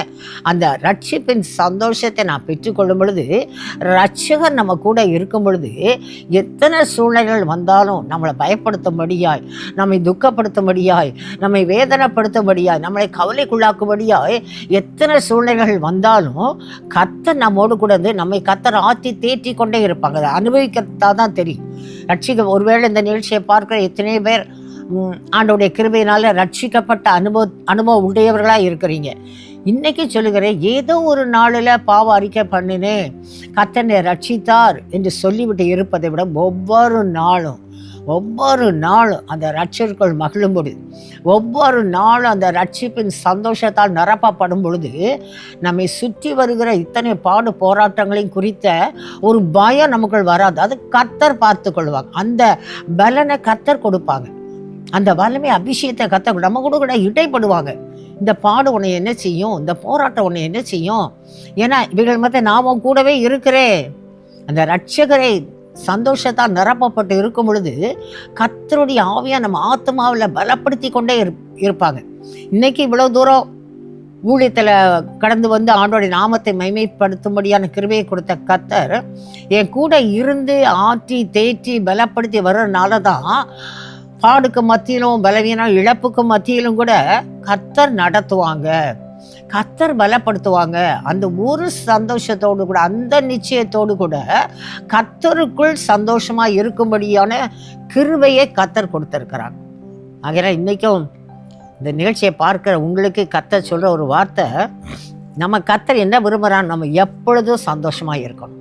Speaker 5: அந்த ரட்சிப்பின் சந்தோஷத்தை நான் பெற்றுக்கொள்ளும் பொழுது, ரட்சகர் நம்ம கூட இருக்கும் பொழுது எத்தனை சூழ்நிலைகள் வந்தாலும் நம்மளை பயப்படுத்தும்படியாய், நம்மை துக்கப்படுத்தும்படியாய், நம்மை வேதனைப்படுத்தும்படியாய், நம்மளை கவலைக்குள்ளாக்கும்படியாய் எத்தனை சூழ்நிலைகள் வந்தாலும் கர்த்தர் நம்மோடு கூட வந்து நம்மை கர்த்தர் ஆற்றி தேற்றி கொண்டே இருப்பாங்க. அதை அனுபவிக்கிறதா தான் தெரியும். ஒருவேளை இந்த நிகழ்ச்சியை பார்க்குற எத்தனை பேர் ஆண்டவருடைய கிருபையினால ரட்சிக்கப்பட்ட அனுபவம் உடையவர்களாக இருக்கிறீங்க. இன்னைக்கு சொல்லுகிறேன், ஏதோ ஒரு நாளில் பாவ அறிக்கை பண்ணினேன், கர்த்தனை ரட்சித்தார் என்று சொல்லிவிட்டு இருப்பதை விட ஒவ்வொரு நாளும் அந்த ரட்சருக்குள் மகிழும் பொழுது, ஒவ்வொரு நாளும் அந்த ரட்சிப்பின் சந்தோஷத்தால் நிரப்பப்படும் பொழுது, நம்மை சுற்றி வருகிற இத்தனை பாடு போராட்டங்களையும் குறித்த ஒரு பயம் நமக்குள் வராது. அது கர்த்தர் பார்த்து கொள்வாங்க. அந்த பலனை கர்த்தர் கொடுப்பாங்க. அந்த வல்லமை அபிஷேகத்தை கர்த்தர் நம்ம கூட இடைப்படுவாங்க. இந்த பாடு உன்னை என்ன செய்யும், இந்த போராட்டம் உன்னை என்ன செய்யும், ஏன்னா இவைகள் மத்த நான் கூடவே இருக்கிறேன். அந்த ரட்சகரை சந்தோஷத்தால் நிரப்பப்பட்டு இருக்கும் பொழுது கர்த்தருடைய ஆவியா நம்ம ஆத்மாவில் பலப்படுத்தி கொண்டே இருப்பாங்க. இன்னைக்கு இவ்வளோ தூரம் ஊழியத்தில் கடந்து வந்து ஆண்டோடைய நாமத்தை மைமைப்படுத்தும்படியான கிருபையை கொடுத்த கர்த்தர் என் கூட இருந்து ஆற்றி தேற்றி பலப்படுத்தி வர்றதுனால தான் பாடுக்கு மத்தியிலும் பலவீனம் இழப்புக்கு மத்தியிலும் கூட கர்த்தர் நடத்துவாங்க, கர்த்தர் பலப்படுத்துவாங்க. அந்த ஒரு சந்தோஷத்தோடு கூட, அந்த நிச்சயத்தோடு கூட கர்த்தருக்குள் சந்தோஷமா இருக்கும்படியான கிருபையை கர்த்தர் கொடுத்திருக்கிறாங்க. ஆகையால் இன்னைக்கும் இந்த நிகழ்ச்சியை பார்க்கிற உங்களுக்கு கர்த்தர் சொல்ற ஒரு வார்த்தை, நம்ம கர்த்தர் என்ன விரும்புகிறான், நம்ம எப்பொழுதும் சந்தோஷமா இருக்கணும்.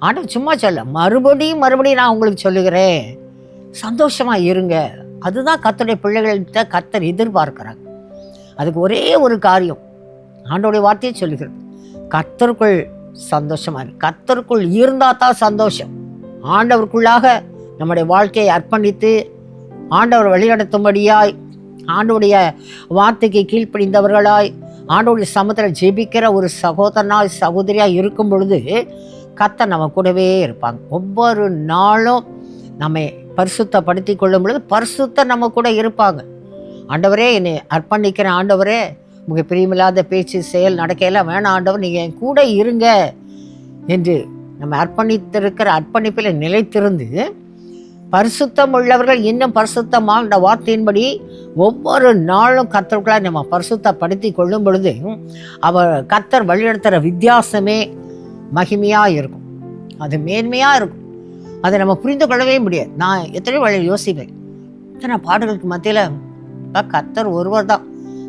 Speaker 5: ஆண்டவர் சும்மா சொல்ல, மறுபடியும் நான் உங்களுக்கு சொல்லுகிறேன், சந்தோஷமா இருங்க. அதுதான் கர்த்தருடைய பிள்ளைகள்கிட்ட கர்த்தர் எதிர்பார்க்கிறாங்க. அதுக்கு ஒரே ஒரு காரியம், ஆண்டவருடைய வார்த்தையை சொல்லுகிறது, கர்த்தருக்குள் சந்தோஷமா இருக்கு. கர்த்தருக்குள் இருந்தா தான் சந்தோஷம். ஆண்டவருக்குள்ளாக நம்முடைய வாழ்க்கையை அர்ப்பணித்து ஆண்டவர் வழிநடத்தும்படியாய், ஆண்டவருடைய வார்த்தைக்கு கீழ்ப்படிந்தவர்களாய், ஆண்டவருடைய சமூகத்தில் ஜெபிக்கிற ஒரு சகோதரனாய் சகோதரியாய் இருக்கும் பொழுது கர்த்தர் நம்ம கூடவே இருப்பாங்க. ஒவ்வொரு நாளும் நம்மை பரிசுத்தப்படுத்தி கொள்ளும் பொழுது பரிசுத்தர் நம்ம கூட இருப்பாங்க. ஆண்டவரே, என்னை அர்ப்பணிக்கிறேன், ஆண்டவரே உங்கள் பிரியமில்லாத பேச்சு செயல் நடக்கையெல்லாம் வேணாம் ஆண்டவர், நீங்கள் என் கூட இருங்க என்று நம்ம அர்ப்பணித்திருக்கிற அர்ப்பணிப்பில் நிலைத்திருந்து பரிசுத்தம் உள்ளவர்கள் இன்னும் பரிசுத்தமான வார்த்தையின்படி ஒவ்வொரு நாளும் கர்த்தருக்குள்ளாக நம்ம பரிசுத்தப்படுத்தி கொள்ளும் பொழுது அவர் கர்த்தர் வழிநடத்துகிற வித்தியாசமே மகிமையாக இருக்கும், அது மேன்மையாக இருக்கும். அதை நம்ம புரிந்து கொள்ளவே முடியாது. நான் எத்தனையோ வழியில் யோசிப்பேன், இத்தனை பாடுகளுக்கு மத்தியில் கர்த்தர் ஒருவர் தான்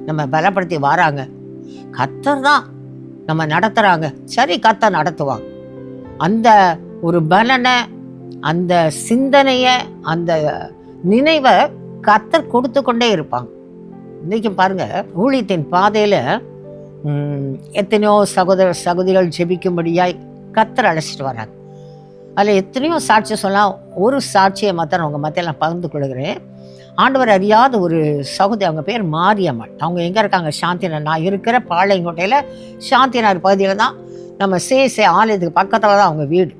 Speaker 5: நம்ம பலப்படுத்தி வராங்க, கர்த்தர் தான் நம்ம நடத்துகிறாங்க. சரி, கர்த்தர் நடத்துவாங்க. அந்த ஒரு பலனை, அந்த சிந்தனையை, அந்த நினைவை கர்த்தர் கொடுத்து கொண்டே இருப்பாங்க. இன்றைக்கும் பாருங்க, ஊழியத்தின் பாதையில் எத்தனையோ சகோதரிகள் ஜெபிக்கும்படியாய் கர்த்தர் அழைச்சிட்டு வராங்க. அதில் எத்தனையோ சாட்சி சொல்லலாம். ஒரு சாட்சியை மாத்திரம் அவங்க மத்தியில் நான் பகிர்ந்து கொள்கிறேன். ஆண்டவர் அறியாத ஒரு சகோதரி, அவங்க பேர் மாரியம்மாள். அவங்க எங்கே இருக்காங்க, சாந்திநகர். நான் இருக்கிற பாளையங்கோட்டையில் சாந்திநகர் பகுதியில் தான், நம்ம சேசே ஆலயத்துக்கு பக்கத்தில் தான் அவங்க வீடு.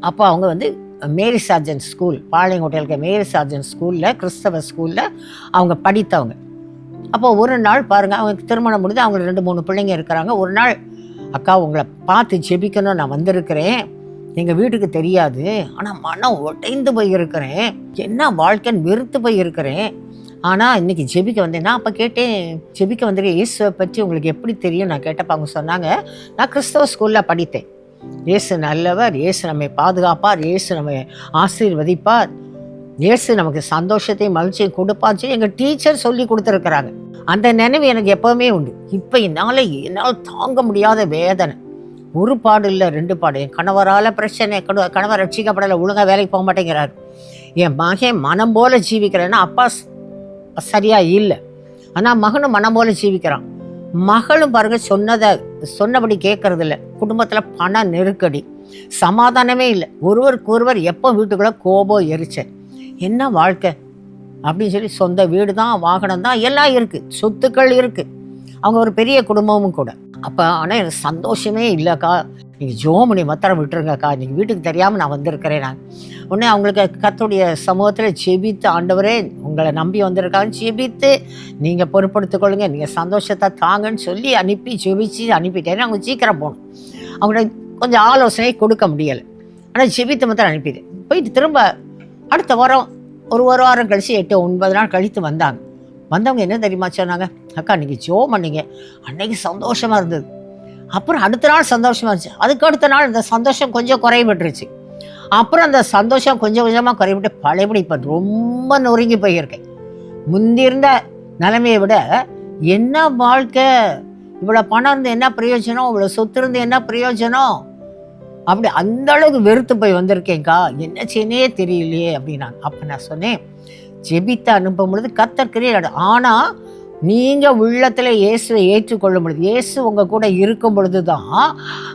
Speaker 5: அப்போ அவங்க வந்து மேரி சார்ஜன் ஸ்கூல், பாளையங்கோட்டையில் இருக்க மேரி சார்ஜன் ஸ்கூலில், கிறிஸ்தவ ஸ்கூலில் அவங்க படித்தவங்க. அப்போ ஒரு நாள் பாருங்கள், அவங்களுக்கு திருமணம் முடிஞ்சு அவங்க 2-3 பிள்ளைங்க இருக்கிறாங்க. ஒரு நாள், அக்கா உங்களை பார்த்து ஜெபிக்கணும் நான் வந்திருக்கிறேன், எங்கள் வீட்டுக்கு தெரியாது, ஆனால் மனம் உடைந்து போய் இருக்கிறேன், என்ன வாழ்க்கைன்னு வெறுத்து போய் இருக்கிறேன், ஆனால் இன்றைக்கி ஜெபிக்க வந்தேன். நான் அப்போ கேட்டேன், ஜெபிக்க வந்திருக்கேன், இயேசுவை பற்றி உங்களுக்கு எப்படி தெரியும் நான் கேட்டப்போ அவங்க சொன்னாங்க, நான் கிறிஸ்தவ ஸ்கூலில் படித்தேன், இயேசு நல்லவர், இயேசு நம்மை பாதுகாப்பார், இயேசு நம்மை ஆசீர்வதிப்பார், இயேசு நமக்கு சந்தோஷத்தையும் மகிழ்ச்சியும் கொடுப்பார் சொல்லி எங்கள் டீச்சர் சொல்லி கொடுத்துருக்குறாங்க. அந்த நினைவு எனக்கு எப்போவுமே உண்டு. இப்போ என்னால் தாங்க முடியாத வேதனை, ஒரு பாடு இல்லை 2 பாடு. என் கணவரால் பிரச்சனை, கணவர் ரட்சிக்கப்படலை, ஒழுங்காக வேலைக்கு போக மாட்டேங்கிறார், என் மகன் மனம் போல ஜீவிக்கிறேன்னா அப்பா சரியாக இல்லை, ஆனால் மகனும் மனம் போல ஜீவிக்கிறான். மகளும் பாருங்க சொன்னபடி கேட்கறது இல்லை. குடும்பத்தில் பண நெருக்கடி, சமாதானமே இல்லை, ஒருவருக்கு ஒருவர் எப்போ வீட்டுக்குள்ளே கோபம் எரிச்சல், என்ன வாழ்க்கை அப்படின்னு சொல்லி. சொந்த வீடு தான், வாகனம் தான், எல்லாம் இருக்குது, சொத்துக்கள் இருக்குது, அவங்க ஒரு பெரிய குடும்பமும் கூட. அப்போ ஆனால் எனக்கு சந்தோஷமே இல்லைக்கா, நீங்கள் ஜோமணி மாத்திரம் விட்டுருங்கக்கா, நீங்கள் வீட்டுக்கு தெரியாமல் நான் வந்திருக்கிறேன். நான் உடனே அவங்களுக்கு கர்த்தருடைய சமூகத்தில் ஜெபித்து, ஆண்டவரே உங்களை நம்பி வந்திருக்காங்க, ஜெபித்து நீங்கள் பொறுப்படுத்திக் கொள்ளுங்க, நீங்கள் சந்தோஷத்தை தாங்கன்னு சொல்லி ஜெபிச்சு அனுப்பிட்டேன். அவங்க சீக்கிரம் போகணும், அவங்கள கொஞ்சம் ஆலோசனை கொடுக்க முடியலை, ஆனால் ஜெபித்து மாத்திரம் அனுப்பிட்டேன். போயிட்டு திரும்ப அடுத்த வாரம், ஒரு வாரம் கழித்து 8-9 நாள் கழித்து வந்தவங்க என்ன தெரியுமா சொன்னாங்க, அக்கா நீங்கள் ஜெபம் பண்ணீங்க, அன்னைக்கு சந்தோஷமாக இருந்தது, அப்புறம் அடுத்த நாள் சந்தோஷமாக இருந்துச்சு, அதுக்கு அடுத்த நாள் இந்த சந்தோஷம் கொஞ்சம் குறைவிட்டுருச்சு, அப்புறம் அந்த சந்தோஷம் கொஞ்சம் கொஞ்சமாக குறைவிட்டு பழையபடி இப்போ ரொம்ப நொறுங்கி போயிருக்கேன். முந்திருந்த நிலைமையை விட என்ன வாழ்க்கை, இவ்வளோ பணம் இருந்து என்ன பிரயோஜனம், இவ்வளோ சொத்து இருந்து என்ன பிரயோஜனம், அப்படி அந்த அளவுக்கு வெறுத்து போய் வந்திருக்கேங்க்கா, என்ன செய்யனே தெரியலையே அப்படின்னாங்க. அப்போ நான் சொன்னேன், ஜெபித்து அனுப்பும் பொழுது கர்த்தர் கிரியை, ஆனால் நீங்கள் உள்ளத்தில் இயேசுவை ஏற்றுக்கொள்ளும் பொழுது, இயேசு உங்கள் கூட இருக்கும் பொழுது தான்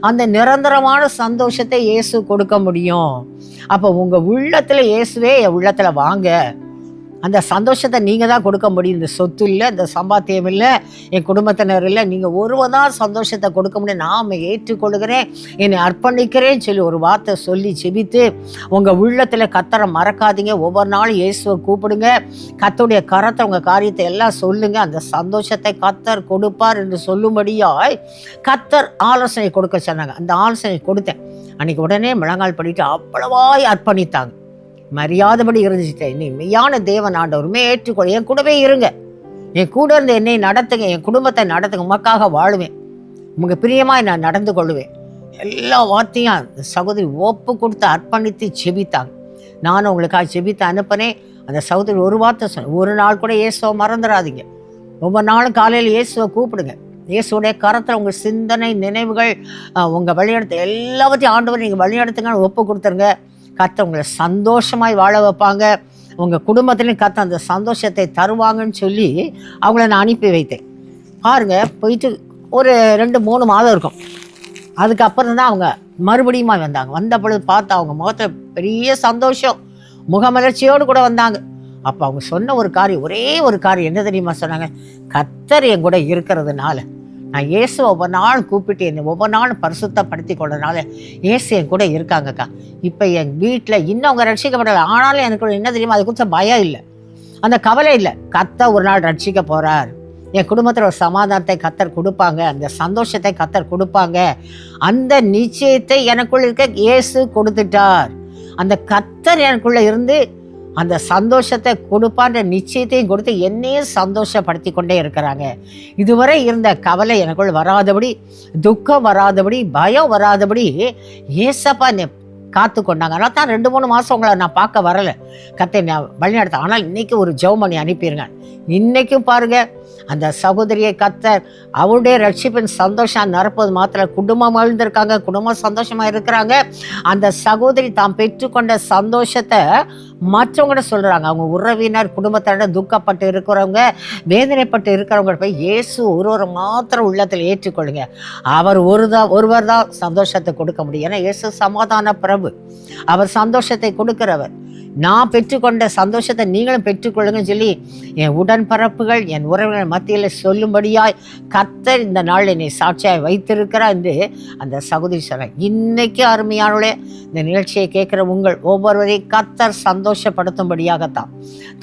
Speaker 5: அந்த நிரந்தரமான சந்தோஷத்தை இயேசு கொடுக்க முடியும். அப்போ உங்கள் உள்ளத்தில் இயேசுவே என் உள்ளத்தில் வாங்க, அந்த சந்தோஷத்தை நீங்கள் தான் கொடுக்க முடியும். இந்த சொத்து இல்லை, இந்த சம்பாத்தியம் இல்லை, என் குடும்பத்தினர் இல்லை, நீங்கள் ஒருவன் தான் சந்தோஷத்தை கொடுக்க முடியும். நாம் ஏற்றுக்கொள்கிறேன், என்னை அர்ப்பணிக்கிறேன்னு சொல்லி ஒரு வார்த்தை சொல்லி ஜெபித்து உங்கள் உள்ளத்தில் கர்த்தரை மறக்காதீங்க. ஒவ்வொரு நாளும் இயேசுவை கூப்பிடுங்க. கர்த்தருடைய கரத்தை உங்கள் காரியத்தை எல்லாம் சொல்லுங்கள். அந்த சந்தோஷத்தை கர்த்தர் கொடுப்பார் என்று சொல்லும்படியாய் கர்த்தர் ஆலோசனை கொடுக்க சொன்னாங்க. அந்த ஆலோசனை கொடுத்தேன். அன்றைக்கி உடனே முழங்கால் படிட்டு அவ்வளவாய் அர்ப்பணித்தாங்க. மரியாதைப்படி இருந்துச்சு. நீ மெய்யான தேவன் ஆண்டவருமே ஏற்றுக்கொள்ள, என் கூடவே இருங்க, என் கூட இருந்து என்னை நடத்துங்க, என் குடும்பத்தை நடத்துங்க, உமக்காக வாழுவேன், உங்க பிரியமாய் நான் நடந்து கொள்ளுவேன். எல்லா வார்த்தையும் அந்த சகோதரி ஒப்பு கொடுத்து அர்ப்பணித்து ஜெபித்தாங்க. நானும் உங்களுக்காக ஜெபித்து அனுப்பினேன். அந்த சகோதரி ஒரு வார்த்தை சொன்னேன், ஒரு நாள் கூட இயேசுவை மறந்துடாதீங்க. ஒவ்வொரு நாளும் காலையில் இயேசுவை கூப்பிடுங்க. இயேசுடைய கரத்தில் உங்கள் சிந்தனை, நினைவுகள், உங்கள் வழிநடத்த எல்லாவற்றையும் ஆண்டவர் நீங்கள் வழிநடத்துங்கன்னு ஒப்பு கொடுத்துருங்க. கர்த்தர் உங்களை சந்தோஷமாய் வாழ வைப்பாங்க. உங்கள் குடும்பத்திலையும் கர்த்தர் அந்த சந்தோஷத்தை தருவாங்கன்னு சொல்லி அவங்கள நான் அனுப்பி வைத்தேன். பாருங்கள், போயிட்டு ஒரு 2-3 மாதம் இருக்கும். அதுக்கப்புறம் தான் அவங்க மறுபடியும் வந்தாங்க. வந்த பொழுது பார்த்தா அவங்க முகத்தில் பெரிய சந்தோஷம், முகமலர்ச்சியோடு கூட வந்தாங்க. அப்போ அவங்க சொன்ன ஒரு காரியம், ஒரே ஒரு காரியம் என்ன தெரியுமா சொன்னாங்க? கர்த்தர் என் கூட இருக்கிறதுனால, நான் இயேசு ஒவ்வொரு நாளும் கூப்பிட்டு என்னை ஒவ்வொரு நாளும் பரிசுத்தப்படுத்தி கொண்டதுனால இயேசு என் கூட இருக்காங்கக்கா. இப்போ என் வீட்டில் இன்னும் அவங்க ரட்சிக்கப்படலை, ஆனாலும் எனக்கு என்ன தெரியுமா, அது குறித்த பயம் இல்லை, அந்த கவலை இல்லை. கர்த்தர் ஒரு நாள் ரட்சிக்க போகிறார், என் குடும்பத்தில் ஒரு சமாதானத்தை கர்த்தர் கொடுப்பாங்க, அந்த சந்தோஷத்தை கர்த்தர் கொடுப்பாங்க. அந்த நிச்சயத்தை எனக்குள்ள இருக்க இயேசு கொடுத்துட்டார். அந்த கர்த்தர் எனக்குள்ளே இருந்து அந்த சந்தோஷத்தை கொடுப்பான்ற நிச்சயத்தையும் கொடுத்து என்னையும் சந்தோஷப்படுத்தி கொண்டே இருக்கிறாங்க. இதுவரை இருந்த கவலை எனக்குள் வராதபடி, துக்கம் வராதபடி, பயம் வராதபடி ஏசப்பா என்னை காத்து கொண்டாங்க. அதனால தான் 2-3 மாதம் உங்களை நான் பார்க்க வரலை, கர்த்தர் நான் வழிநடத்த. ஆனால் இன்னைக்கு ஒரு ஜெபம் பண்ணி அனுப்பிடுங்க. இன்னைக்கும் பாருங்க, அந்த சகோதரியை கர்த்தர் அவருடைய ரட்சிப்பின் சந்தோஷம் நிரப்பது மாத்திரம் குடும்பம் வாழ்ந்திருக்காங்க, குடும்பம் சந்தோஷமா இருக்கிறாங்க. அந்த சகோதரி தாம் பெற்றுக்கொண்ட சந்தோஷத்தை மற்றவங்க சொல்றாங்க. அவங்க உறவினர், குடும்பத்தோட துக்கப்பட்டு இருக்கிறவங்க, வேதனைப்பட்டு இருக்கிறவங்க போய் இயேசு ஒரு மாத்திரம் உள்ளத்தில் ஏற்றுக்கொள்ளுங்க. அவர் ஒருவர் தான் சந்தோஷத்தை கொடுக்க முடியும். ஏன்னா இயேசு சமாதான பிரபு, அவர் சந்தோஷத்தை கொடுக்கிறவர். நான் பெற்றுக்கொண்ட சந்தோஷத்தை நீங்களும் பெற்றுக்கொள்ளுங்கன்னு சொல்லி என் உடன்பரப்புகள், என் உறவினர் மத்தியில் சொல்லும்படியாய் கர்த்தர் இந்த நாள் என்னை சாட்சியாய் வைத்திருக்கிறார் என்று அந்த சகோதரி சொன்னார். இன்னைக்கு அருமையானே இந்த நிகழ்ச்சியை கேட்குற உங்கள் ஒவ்வொருவரையும் கர்த்தர் சந்தோஷப்படுத்தும்படியாகத்தான்,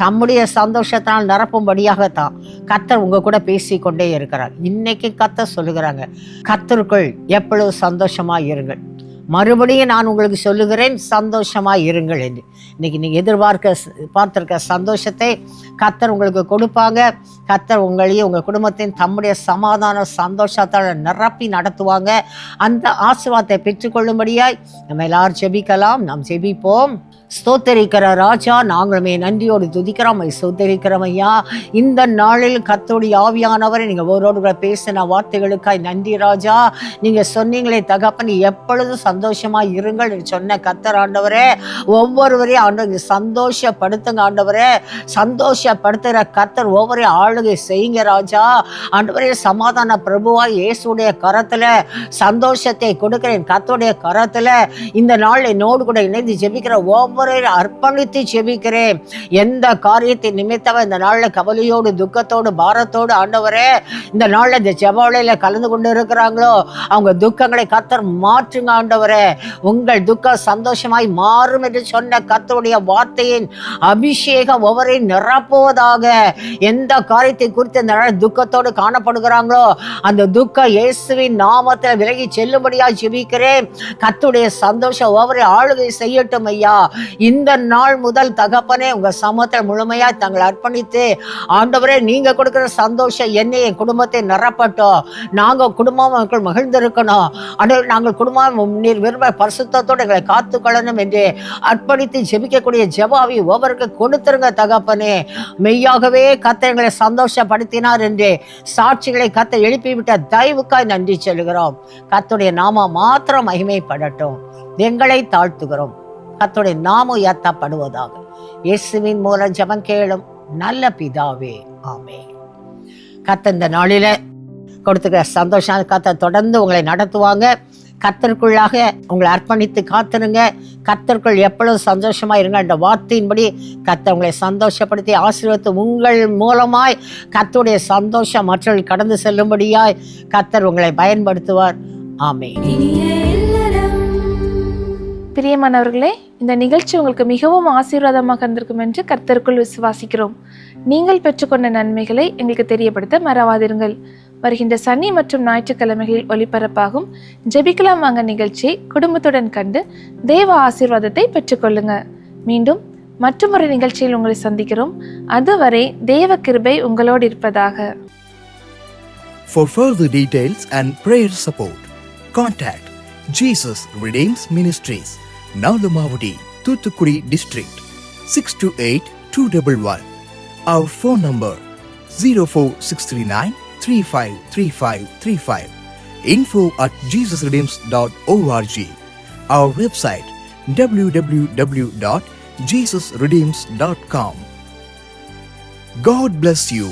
Speaker 5: தம்முடைய சந்தோஷத்தினால் நிரப்பும்படியாகத்தான் கர்த்தர் உங்க கூட பேசி கொண்டே இருக்கிறார். இன்னைக்கு கர்த்தர் சொல்லுகிறாங்க, கர்த்தருக்குள் எப்பொழுது சந்தோஷமாய் இருங்கள். மறுபடியும் நான் உங்களுக்கு சொல்லுகிறேன், சந்தோஷமாய் இருங்கள் என்று. இன்னைக்கு நீங்கள் பார்த்திருக்க சந்தோஷத்தை கர்த்தர் உங்களுக்கு கொடுப்பாங்க. கர்த்தர் உங்களையும் உங்கள் குடும்பத்தையும் தம்முடைய சமாதான சந்தோஷத்தால் நிரப்பி நடத்துவாங்க. அந்த ஆசீர்வாதத்தை பெற்றுக்கொள்ளும்படியாய் நம்ம எல்லாரும் ஜெபிக்கலாம். நாம் ஜெபிப்போம். ஸ்தோத்தரிக்கிற ராஜா, நாங்களுமே நன்றியோடு துதிக்கிறோம், ஸ்தோத்தரிக்கிறோம் ஐயா. இந்த நாளில் கர்த்தருடைய ஆவியானவரை நீங்கள் ஒருவரோடு கூட பேசின வார்த்தைகளுக்காய் நன்றி ராஜா. நீங்கள் சொன்னீங்களே தகப்பன், எப்பொழுதும் சந்தோஷமா இருங்கள் சொன்ன கர்த்தர் ஆண்டவரே, ஒவ்வொருவரையும் ஆண்டவரை சந்தோஷப்படுத்துங்க ஆண்டவரே. சந்தோஷப்படுத்துகிற கர்த்தர் ஒவ்வொரு ஆளுகை செய்யுங்க ராஜா. ஆண்டவரே, சமாதான பிரபுவாய் இயேசுடைய கரத்துல சந்தோஷத்தை கொடுக்கிறேன். கர்த்தருடைய கரத்துல இந்த நாள் என்னோடு கூட இணைந்து ஜெபிக்கிற ஒவ்வொரு அர்ப்பணித்து ஜெபிக்கிறேன். எந்த காரியத்தை நிமித்தமாக இந்த நாள்ல கவலையோடு, துக்கத்தோடு, பாரத்தோடு ஆண்டவரே இந்த நாள்ல இந்த ஜெபவேளையில கலந்து கொண்டு இருக்கிறாங்களோ, அவங்க துக்கங்களை கர்த்தர் மாற்றுங்க ஆண்டவரே. உங்கள் துக்கம் சந்தோஷமாய் மாறும் என்று சொன்ன கர்த்தருடைய வார்த்தையின் அபிஷேகம் ஒவ்வொரையும் நிரப்புவதாக. எந்த காரியத்தை குறித்து இந்த நாள் துக்கத்தோடு காணப்படுகிறாங்களோ, அந்த துக்கம் இயேசுவின் நாமத்தில் விலகி செல்லும்படியா ஜெபிக்கிறேன். கர்த்தருடைய சந்தோஷம் ஒவ்வொரு ஆளுகை செய்யட்டும் ஐயா. இந்த நாள் முதல் தகப்பனே உங்க சமூகத்தில் முழுமையா தங்களை அர்ப்பணித்து ஆண்டவரே, நீங்க கொடுக்கிற சந்தோஷம் என்னை, என் குடும்பத்தை நிரப்பட்டோம். நாங்க குடும்பம் மகிழ்ந்திருக்கணும் ஆண்டவரே. நாங்கள் குடும்பம் நீர் விரும்ப பரிசுத்தத்தோடு எங்களை காத்துக்கொள்ளணும் என்று அர்ப்பணித்து ஜெபிக்கக்கூடிய ஜெபாவை ஒவ்வொருக்கு கொடுத்துருங்க தகப்பனே. மெய்யாகவே கர்த்தர் எங்களை சந்தோஷப்படுத்தினார் என்று சாட்சிகளை கர்த்தர் எழுப்பிவிட்ட தயவுக்காய் நன்றி சொல்கிறோம். கர்த்தருடைய நாமம் மாத்திரம் மகிமைப்படட்டும். எங்களை தாழ்த்துகிறோம். கர்த்தருடைய நாமம் உயர்த்தப்படுவதாக. இயேசுவின் மூலம் ஜெபம் கேளும் நல்ல பிதாவே, ஆமென். கர்த்தர் இந்த நாளில கொடுத்துக்கிற சந்தோஷம் கர்த்தர் தொடர்ந்து உங்களை நடத்துவாங்க. கர்த்தருக்குள்ளாக உங்களை அர்ப்பணித்து காத்துருங்க. கர்த்தருக்குள் எப்பொழுதும் சந்தோஷமா இருங்க. அந்த வார்த்தையின்படி கர்த்தர் உங்களை சந்தோஷப்படுத்தி ஆசீர்வதித்து உங்கள் மூலமாய் கர்த்தருடைய சந்தோஷம் மற்றவர்கள் கடந்து செல்லும்படியாய் கர்த்தர் உங்களை பயன்படுத்துவார். ஆமென்.
Speaker 6: பிரியமானவர்களே, இந்த நிகழ்ச்சி உங்களுக்கு மிகவும் ஆசீர்வாதமாக இருந்திருக்கும் என்று கர்த்தருக்குள் விசுவாசிக்கிறோம். நீங்கள் பெற்றுக்கொண்ட நன்மைகளை எங்களுக்கு தெரியப்படுத்த மறவாதிருங்கள். வருகின்ற சனி மற்றும் ஞாயிற்றுக்கிழமைகளில் ஒளிபரப்பாகும் ஜெபிக்கலாம் வாங்க நிகழ்ச்சியை குடும்பத்துடன் கண்டு தேவ ஆசீர்வாதத்தை பெற்றுக்கொள்ளுங்க. மீண்டும் மற்றொரு நிகழ்ச்சியில் உங்களை சந்திக்கிறோம். அதுவரை தேவ கிருபை உங்களோடு இருப்பதாக.
Speaker 13: For further details and prayer support, contact Jesus Redeems Ministries, Nalumavudi, Thoothukudi District, 628-211. Our phone number 04639 353535. info@jesusredeems.org. Our website www.jesusredeems.com. God bless you.